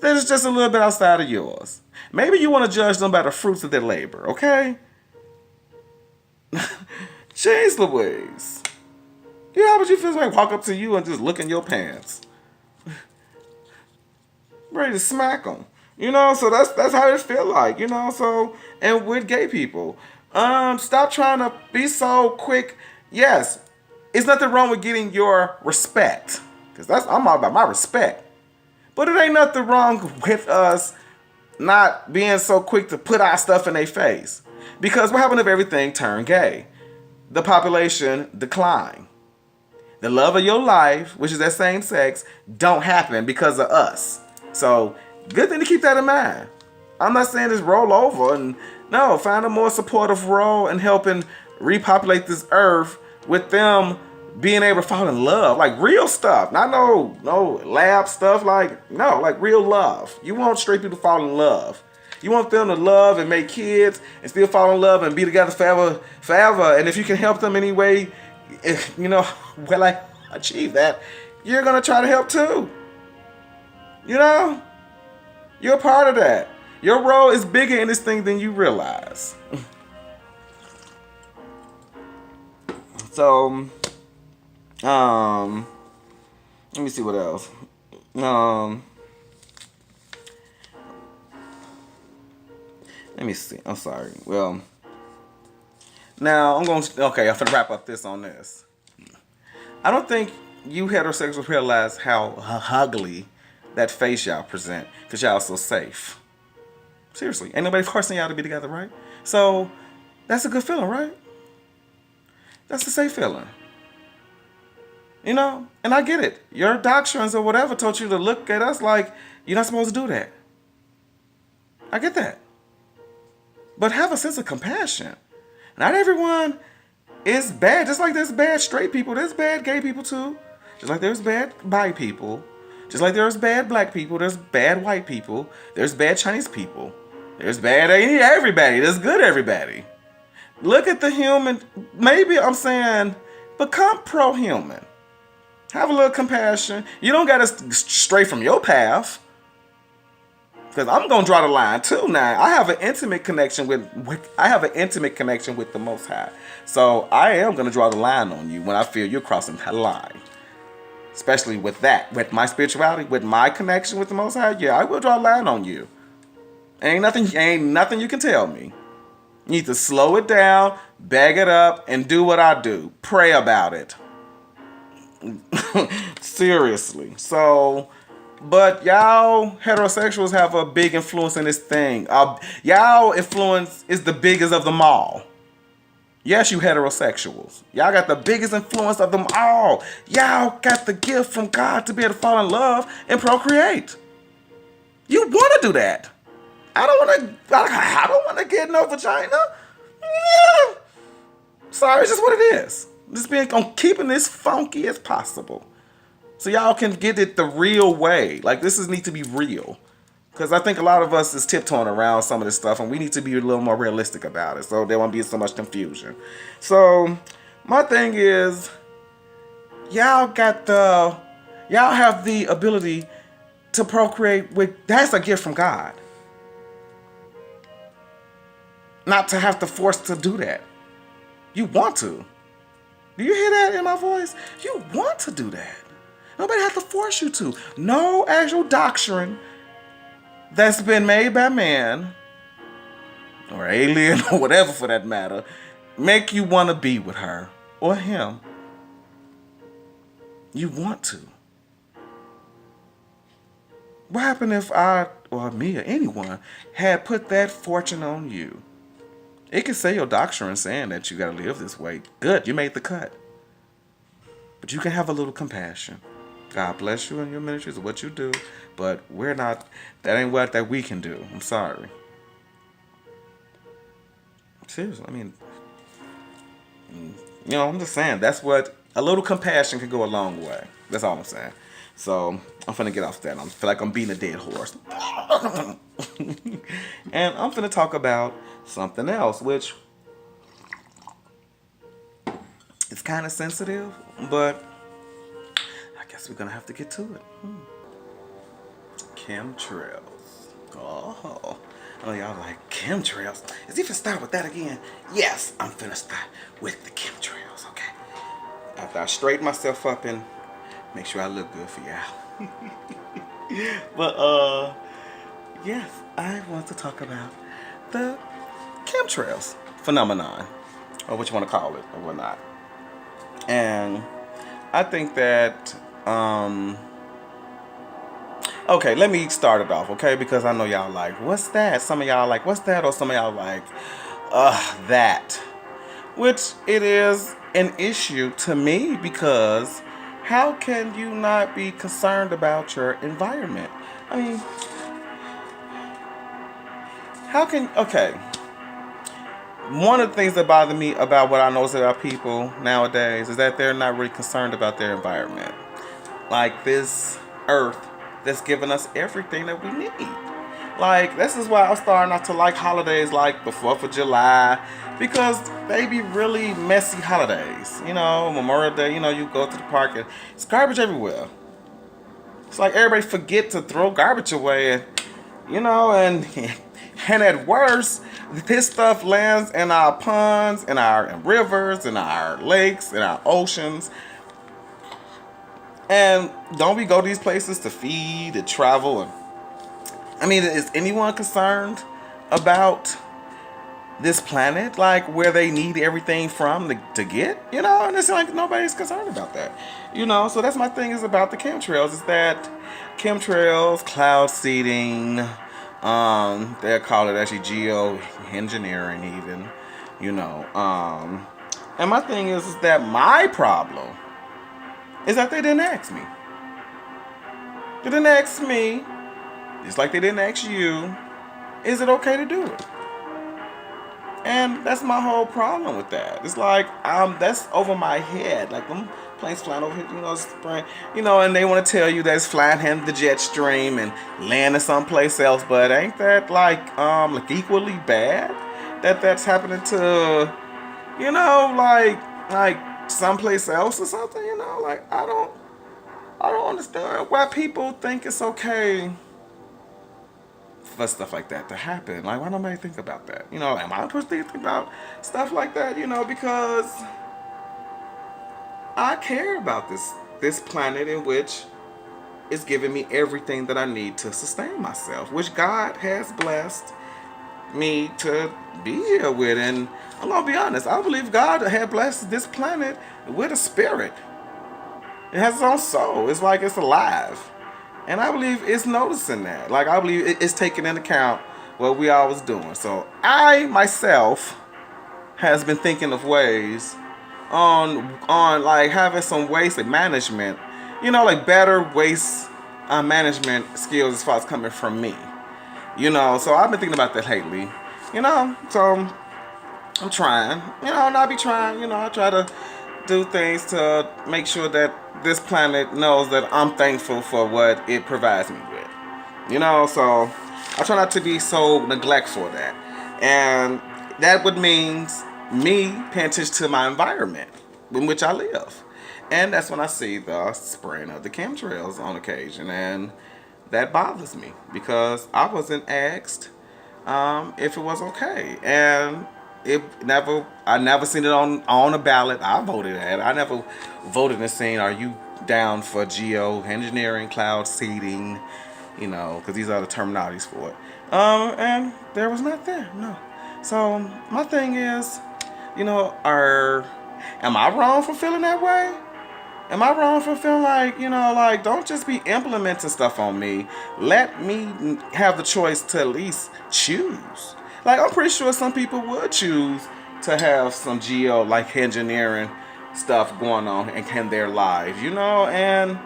that is just a little bit outside of yours. Maybe you want to judge them by the fruits of their labor, okay? Jeez Louise. Yeah, how would you feel like walk up to you and just look in your pants? Ready to smack them. So that's how it feel like, so, and with gay people. Stop trying to be so quick. Yes, it's nothing wrong with getting your respect. Because I'm all about my respect. But it ain't nothing wrong with us not being so quick to put our stuff in their face. Because what happened if everything turned gay? The population decline. The love of your life, which is that same sex, don't happen because of us. So, good thing to keep that in mind. I'm not saying just roll over. And no, find a more supportive role in helping repopulate this earth with them being able to fall in love, like real stuff, not no lab stuff, like real love. You want straight people to fall in love. You want them to love and make kids and still fall in love and be together forever. And if you can help them anyway, well, I achieve that, you're gonna try to help too. You're a part of that. Your role is bigger in this thing than you realize. So. Let me see what else. Let me see. I'm sorry. Well, now I'm finna wrap up this on this. I don't think you heterosexuals realize how ugly that face y'all present because y'all so safe. Seriously, ain't nobody forcing y'all to be together, right? So that's a good feeling, right? That's a safe feeling. And I get it. Your doctrines or whatever told you to look at us like you're not supposed to do that. I get that. But have a sense of compassion. Not everyone is bad. Just like there's bad straight people, there's bad gay people too. Just like there's bad bi people. Just like there's bad black people, there's bad white people. There's bad Chinese people. There's bad everybody. There's good everybody. Look at the human. Maybe I'm saying become pro-human. Have a little compassion. You don't got to stray from your path. Because I'm going to draw the line too now. I have an intimate connection with the Most High. So I am going to draw the line on you when I feel you're crossing that line. Especially with that. With my spirituality, with my connection with the Most High, yeah, I will draw a line on you. Ain't nothing you can tell me. You need to slow it down, bag it up, and do what I do. Pray about it. Seriously. So, but y'all heterosexuals have a big influence in this thing. Y'all influence is the biggest of them all. Yes, you heterosexuals. Y'all got the biggest influence of them all. Y'all got the gift from God to be able to fall in love and procreate. You want to do that. I don't want to get no vagina. Yeah. Sorry, it's just what it is. Just being on keeping this funky as possible. So y'all can get it the real way. Like, this need to be real. Because I think a lot of us is tiptoeing around some of this stuff, and we need to be a little more realistic about it, so there won't be so much confusion. So my thing is, y'all have the ability to procreate with, that's a gift from God. Not to have to force to do that. You want to. Do you hear that in my voice? You want to do that. Nobody has to force you to. No actual doctrine that's been made by man or alien or whatever for that matter make you want to be with her or him. You want to. What happened if I or me or anyone had put that fortune on you? It can say your doctrine saying that you got to live this way. Good, you made the cut. But you can have a little compassion. God bless you in your ministries or what you do. But we're not, that ain't what that we can do. I'm sorry. Seriously, I mean, I'm just saying, that's what, a little compassion can go a long way. That's all I'm saying. So, I'm finna get off that. I feel like I'm beating a dead horse. And I'm finna talk about something else, which is kind of sensitive, but I guess we're gonna have to get to it. Chemtrails. Oh, y'all like chemtrails? Is he finna start with that again? Yes, I'm finna start with the chemtrails, okay? After I straighten myself up and make sure I look good for y'all. But, yes, I want to talk about the chemtrails phenomenon, or what you want to call it, or whatnot. And I think that, okay, let me start it off, okay? Because I know y'all like, what's that? Some of y'all like, what's that? Or some of y'all like, that. Which it is an issue to me, because how can you not be concerned about your environment? I mean, okay. One of the things that bother me about what I notice about people nowadays is that they're not really concerned about their environment. Like this earth that's giving us everything that we need. Like, this is why I'm starting not to like holidays like the 4th of July, because they be really messy holidays. Memorial Day, you go to the park and it's garbage everywhere. It's like everybody forget to throw garbage away, and and at worst, this stuff lands in our ponds, in our rivers, in our lakes, in our oceans. And don't we go to these places to feed, to travel? I mean, is anyone concerned about this planet, like where they need everything from to get? And it's like nobody's concerned about that. So that's my thing is about the chemtrails, is that chemtrails, cloud seeding, they call it actually geoengineering even, and my thing is that my problem is that they didn't ask me. They didn't ask me, just like they didn't ask you, is it okay to do it? And that's my whole problem with that. It's like, that's over my head. Like, them planes flying over here, spraying, and they want to tell you that it's flying in the jet stream and landing someplace else. But ain't that like equally bad that that's happening to, like someplace else or something? Like, I don't understand why people think it's okay for stuff like that to happen. Like, why nobody think about that? Am I supposed to think about stuff like that? Because I care about this planet in which is giving me everything that I need to sustain myself, which God has blessed me to be here with. And I'm gonna be honest, I believe God had blessed this planet with a spirit. It has its own soul. It's like it's alive. And I believe it's noticing that. Like, I believe it's taking into account what we always doing. So I myself has been thinking of ways on like having some waste management, like better waste management skills as far as coming from me. So I've been thinking about that lately. So I'm trying, and I be trying, I try to do things to make sure that this planet knows that I'm thankful for what it provides me with. So I try not to be so neglectful of that. And that would mean me paying attention to my environment in which I live. And that's when I see the spraying of the chemtrails on occasion. And that bothers me because I wasn't asked if it was okay. And I never seen it on a ballot. I voted at it. I never voted and seen, are you down for geoengineering, cloud seeding, because these are the terminologies for it. And there was not there, no. So my thing is, am I wrong for feeling that way? Am I wrong for feeling like, don't just be implementing stuff on me. Let me have the choice to at least choose. Like, I'm pretty sure some people would choose to have some engineering stuff going on in their lives, and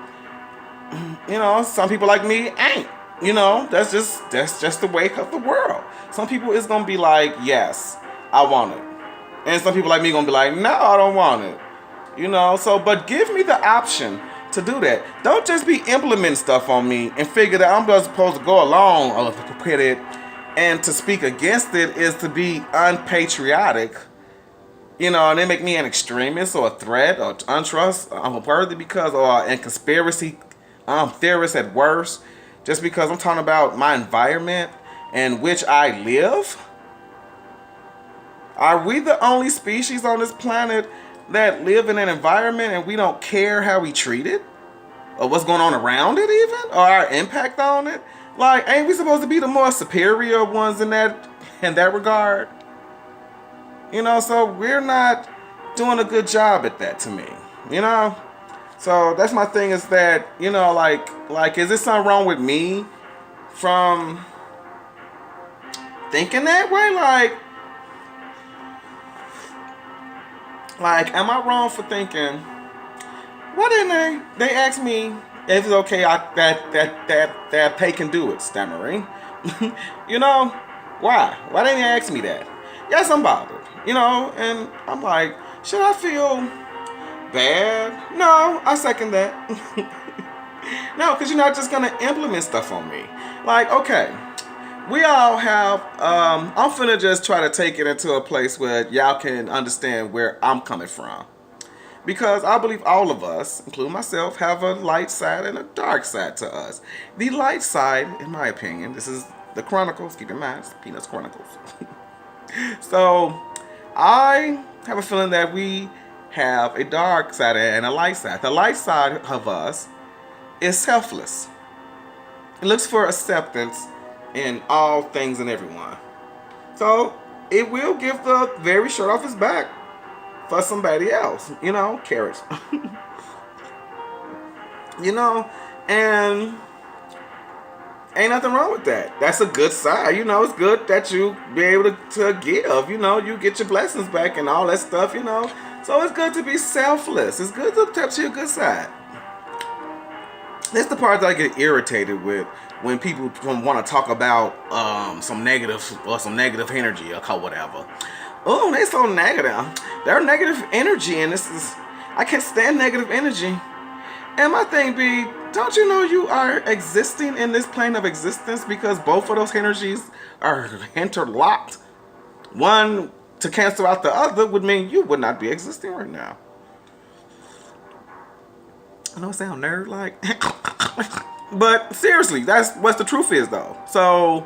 some people like me ain't. That's just the way of the world. Some people is gonna be like, yes, I want it. And some people like me gonna be like, no, I don't want it. But give me the option to do that. Don't just be implementing stuff on me and figure that I'm just supposed to go along with it, and to speak against it is to be unpatriotic. And they make me an extremist or a threat or untrustworthy or a conspiracy theorist at worst, just because I'm talking about my environment in which I live. Are we the only species on this planet that live in an environment and we don't care how we treat it? Or what's going on around it even? Or our impact on it? Like, ain't we supposed to be the more superior ones in that regard? So we're not doing a good job at that to me. So that's my thing, is that, is there something wrong with me from thinking that way? Like, am I wrong for thinking, why didn't they ask me if it's okay that they can do it, stammering? Why? Why didn't they ask me that? Yes, I'm bothered, and I'm like, should I feel bad? No, I second that. No, because you're not just going to implement stuff on me. Like, okay, we all have, I'm finna just try to take it into a place where y'all can understand where I'm coming from. Because I believe all of us, including myself, have a light side and a dark side to us. The light side, in my opinion, this is the Chronicles, keep in mind, it's P.nut Chronicles. So, I have a feeling that we have a dark side and a light side. The light side of us is selfless. It looks for acceptance in all things and everyone. So, it will give the very shirt off his back for somebody else, carrots. And ain't nothing wrong with that. That's a good side. It's good that you be able to give. You get your blessings back and all that stuff, So it's good to be selfless. It's good to touch your good side. That's the part that I get irritated with when people want to talk about some negative energy or whatever. Oh, they so negative. They're negative energy, and I can't stand negative energy. And my thing be, don't you know you are existing in this plane of existence because both of those energies are interlocked? One to cancel out the other would mean you would not be existing right now. I know it sounds nerd-like. But seriously, that's what the truth is, though. So,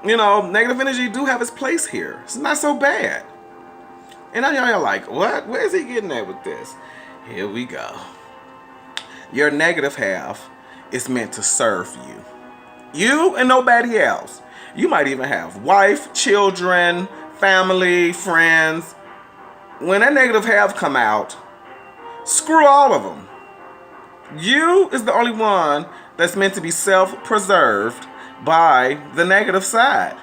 negative energy do have its place here. It's not so bad. And now y'all are like, what? Where is he getting at with this? Here we go. Your negative half is meant to serve you. You and nobody else. You might even have wife, children, family, friends. When that negative half come out, screw all of them. You is the only one that's meant to be self-preserved by the negative side.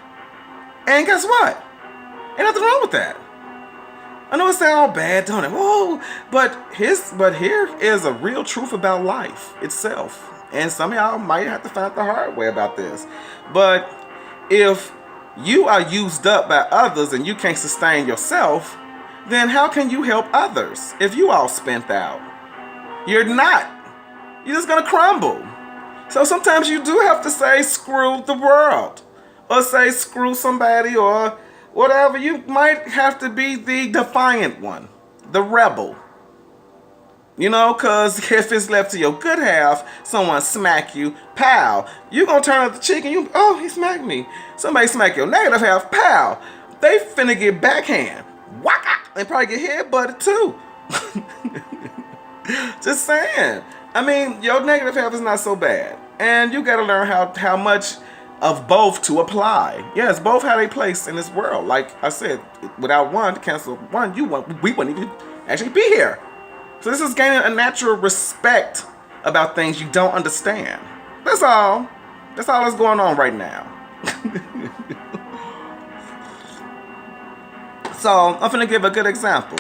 And guess what? Ain't nothing wrong with that. I know it sounds all bad, don't it? Whoa, but here is a real truth about life itself. And some of y'all might have to find out the hard way about this. But if you are used up by others and you can't sustain yourself, then how can you help others if you all spent out? You're not. You're just gonna crumble. So sometimes you do have to say screw the world, or say screw somebody, or whatever. You might have to be the defiant one, the rebel. You know, because if it's left to your good half, someone smack you, pow, you gonna turn up the cheek and oh, he smacked me. Somebody smack your negative half, pow, they finna get backhand. Waka! They probably get headbutted too. Just saying. I mean, your negative half is not so bad. And you gotta learn how much of both to apply. Yes, both have a place in this world. Like I said, without one to cancel one, we wouldn't even actually be here. So this is gaining a natural respect about things you don't understand. That's all. That's all that's going on right now. So I'm gonna give a good example.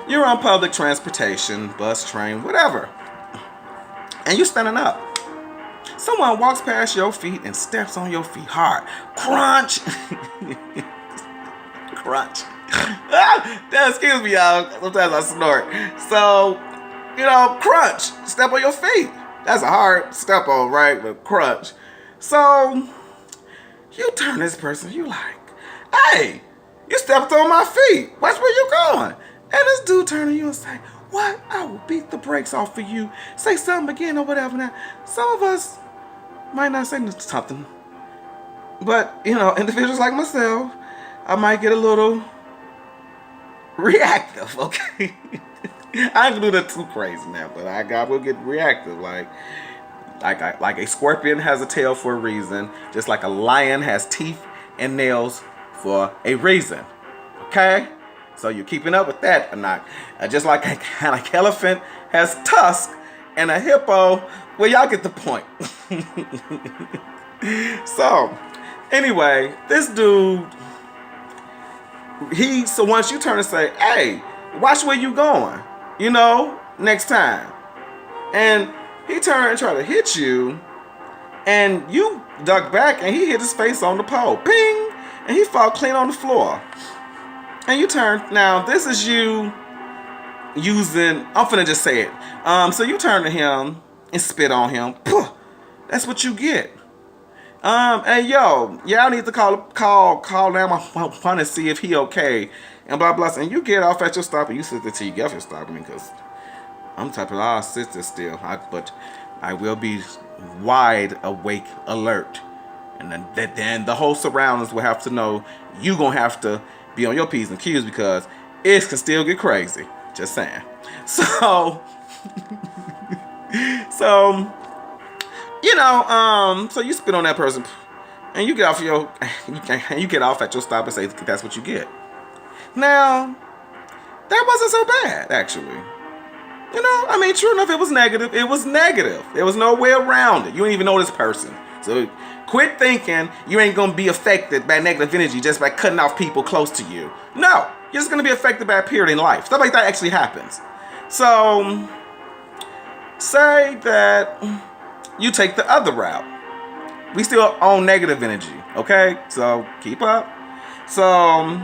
You're on public transportation, bus, train, whatever, and you're standing up. Someone walks past your feet and steps on your feet hard. Crunch. Crunch. Excuse me, y'all. Sometimes I snort. So, crunch. Step on your feet. That's a hard step on, right? But crunch. So, you turn this person, you like, hey, you stepped on my feet. Watch where you going. And this dude turn to you and say, what? I will beat the brakes off of you. Say something again or whatever. Now, some of us might not say something. But, individuals like myself, I might get a little reactive, okay? I ain't gonna do that too crazy now, but I will get reactive. Like a scorpion has a tail for a reason, just like a lion has teeth and nails for a reason. Okay? So you're keeping up with that or not? Just like an elephant has tusks and a hippo, well, y'all get the point. So, anyway, this dude, so once you turn and say, hey, watch where you going, next time. And he turned and tried to hit you, and you ducked back, and he hit his face on the pole. Ping! And he fell clean on the floor. And you turn, now this is you using, I'm finna just say it. So you turn to him and spit on him. Puh, that's what you get. And y'all need to call 911 and see if he okay, and blah blah. And you get off at your stop, and you sit there till you get off your stop. I mean, because I'm the type of I'll sit there still, but I will be wide awake, alert, and then the whole surroundings will have to know you gonna have to be on your P's and Q's, because it can still get crazy. Just saying. So, so you spit on that person, and you get off at your stop and say that's what you get. Now, that wasn't so bad, actually. True enough, it was negative. It was negative. There was no way around it. You ain't even know this person. So quit thinking you ain't gonna be affected by negative energy just by cutting off people close to you. No, you're just gonna be affected by a period in life. Stuff like that actually happens. So, say that you take the other route. We still own negative energy, okay? So keep up. So,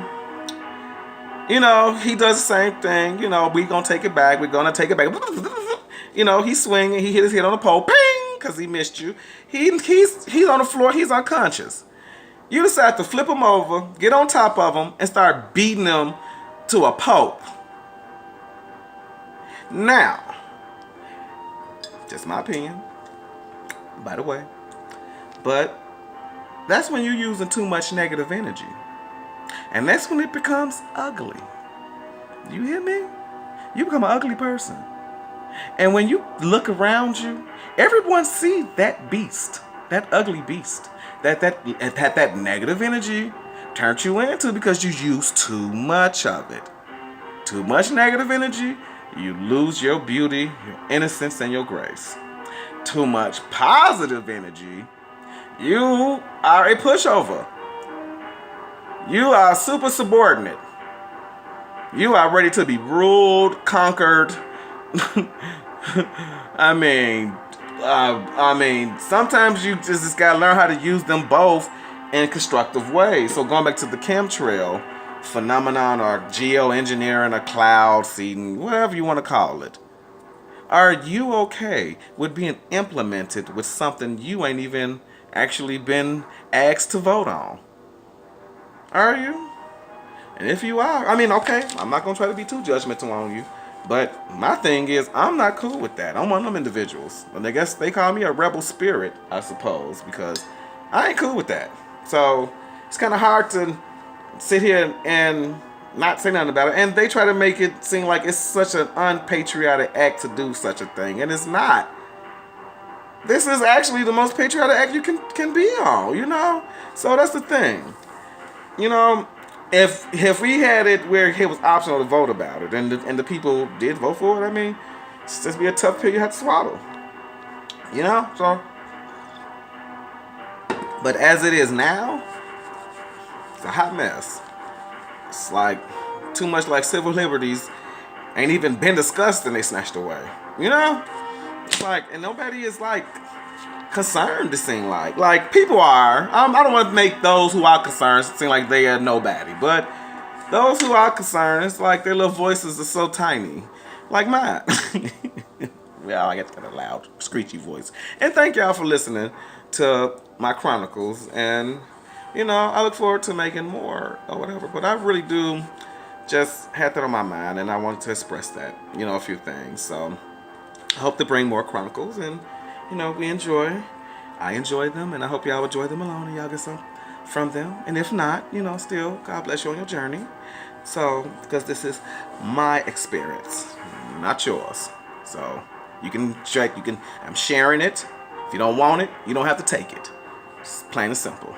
he does the same thing. We gonna take it back. We're gonna take it back. He's swinging. He hit his head on the pole. Ping! Because he missed you. He's on the floor. He's unconscious. You decide to flip him over, get on top of him, and start beating him to a pulp. Now, just my opinion, by the way, but that's when you're using too much negative energy. And that's when it becomes ugly. You hear me? You become an ugly person. And when you look around you, everyone see that beast, that ugly beast, that negative energy turned you into, because you use too much of it. Too much negative energy, you lose your beauty, your innocence, and your grace. Too much positive energy, you are a pushover. You are super subordinate. You are ready to be ruled, conquered. Sometimes you just gotta learn how to use them both in constructive ways. So going back to the chemtrail, phenomenon or geoengineering or cloud seeding, whatever you want to call it. Are you okay with being implemented with something you ain't even actually been asked to vote on? Are you? And if you are, I mean, okay, I'm not going to try to be too judgmental on you. But my thing is, I'm not cool with that. I'm one of them individuals. And I guess they call me a rebel spirit, I suppose, because I ain't cool with that. So it's kind of hard to sit here and not say nothing about it. And they try to make it seem like it's such an unpatriotic act to do such a thing. And it's not. This is actually the most patriotic act you can be on, you know? So that's the thing. You know, if we had it where it was optional to vote about it, and the people did vote for it, I mean, it's just be a tough pill you have to swallow. You know, so. But as it is now, it's a hot mess. It's like too much like civil liberties ain't even been discussed and they snatched away. You know, it's like, and nobody is like concerned. It seem like people are. I don't want to make those who are concerned seem like they are nobody, but those who are concerned, it's like their little voices are so tiny, like mine. Well, I got that loud, screechy voice. And thank y'all for listening to my chronicles, and you know, I look forward to making more or whatever. But I really do just had that on my mind, and I wanted to express that, you know, a few things. So I hope to bring more chronicles, and you know, I enjoy them, and I hope y'all enjoy them alone, and y'all get some from them. And if not, you know, still, God bless you on your journey. So, because this is my experience, not yours. So, you can check, I'm sharing it. If you don't want it, you don't have to take it. It's plain and simple.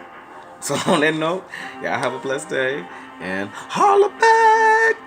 So, on that note, y'all have a blessed day, and holla back.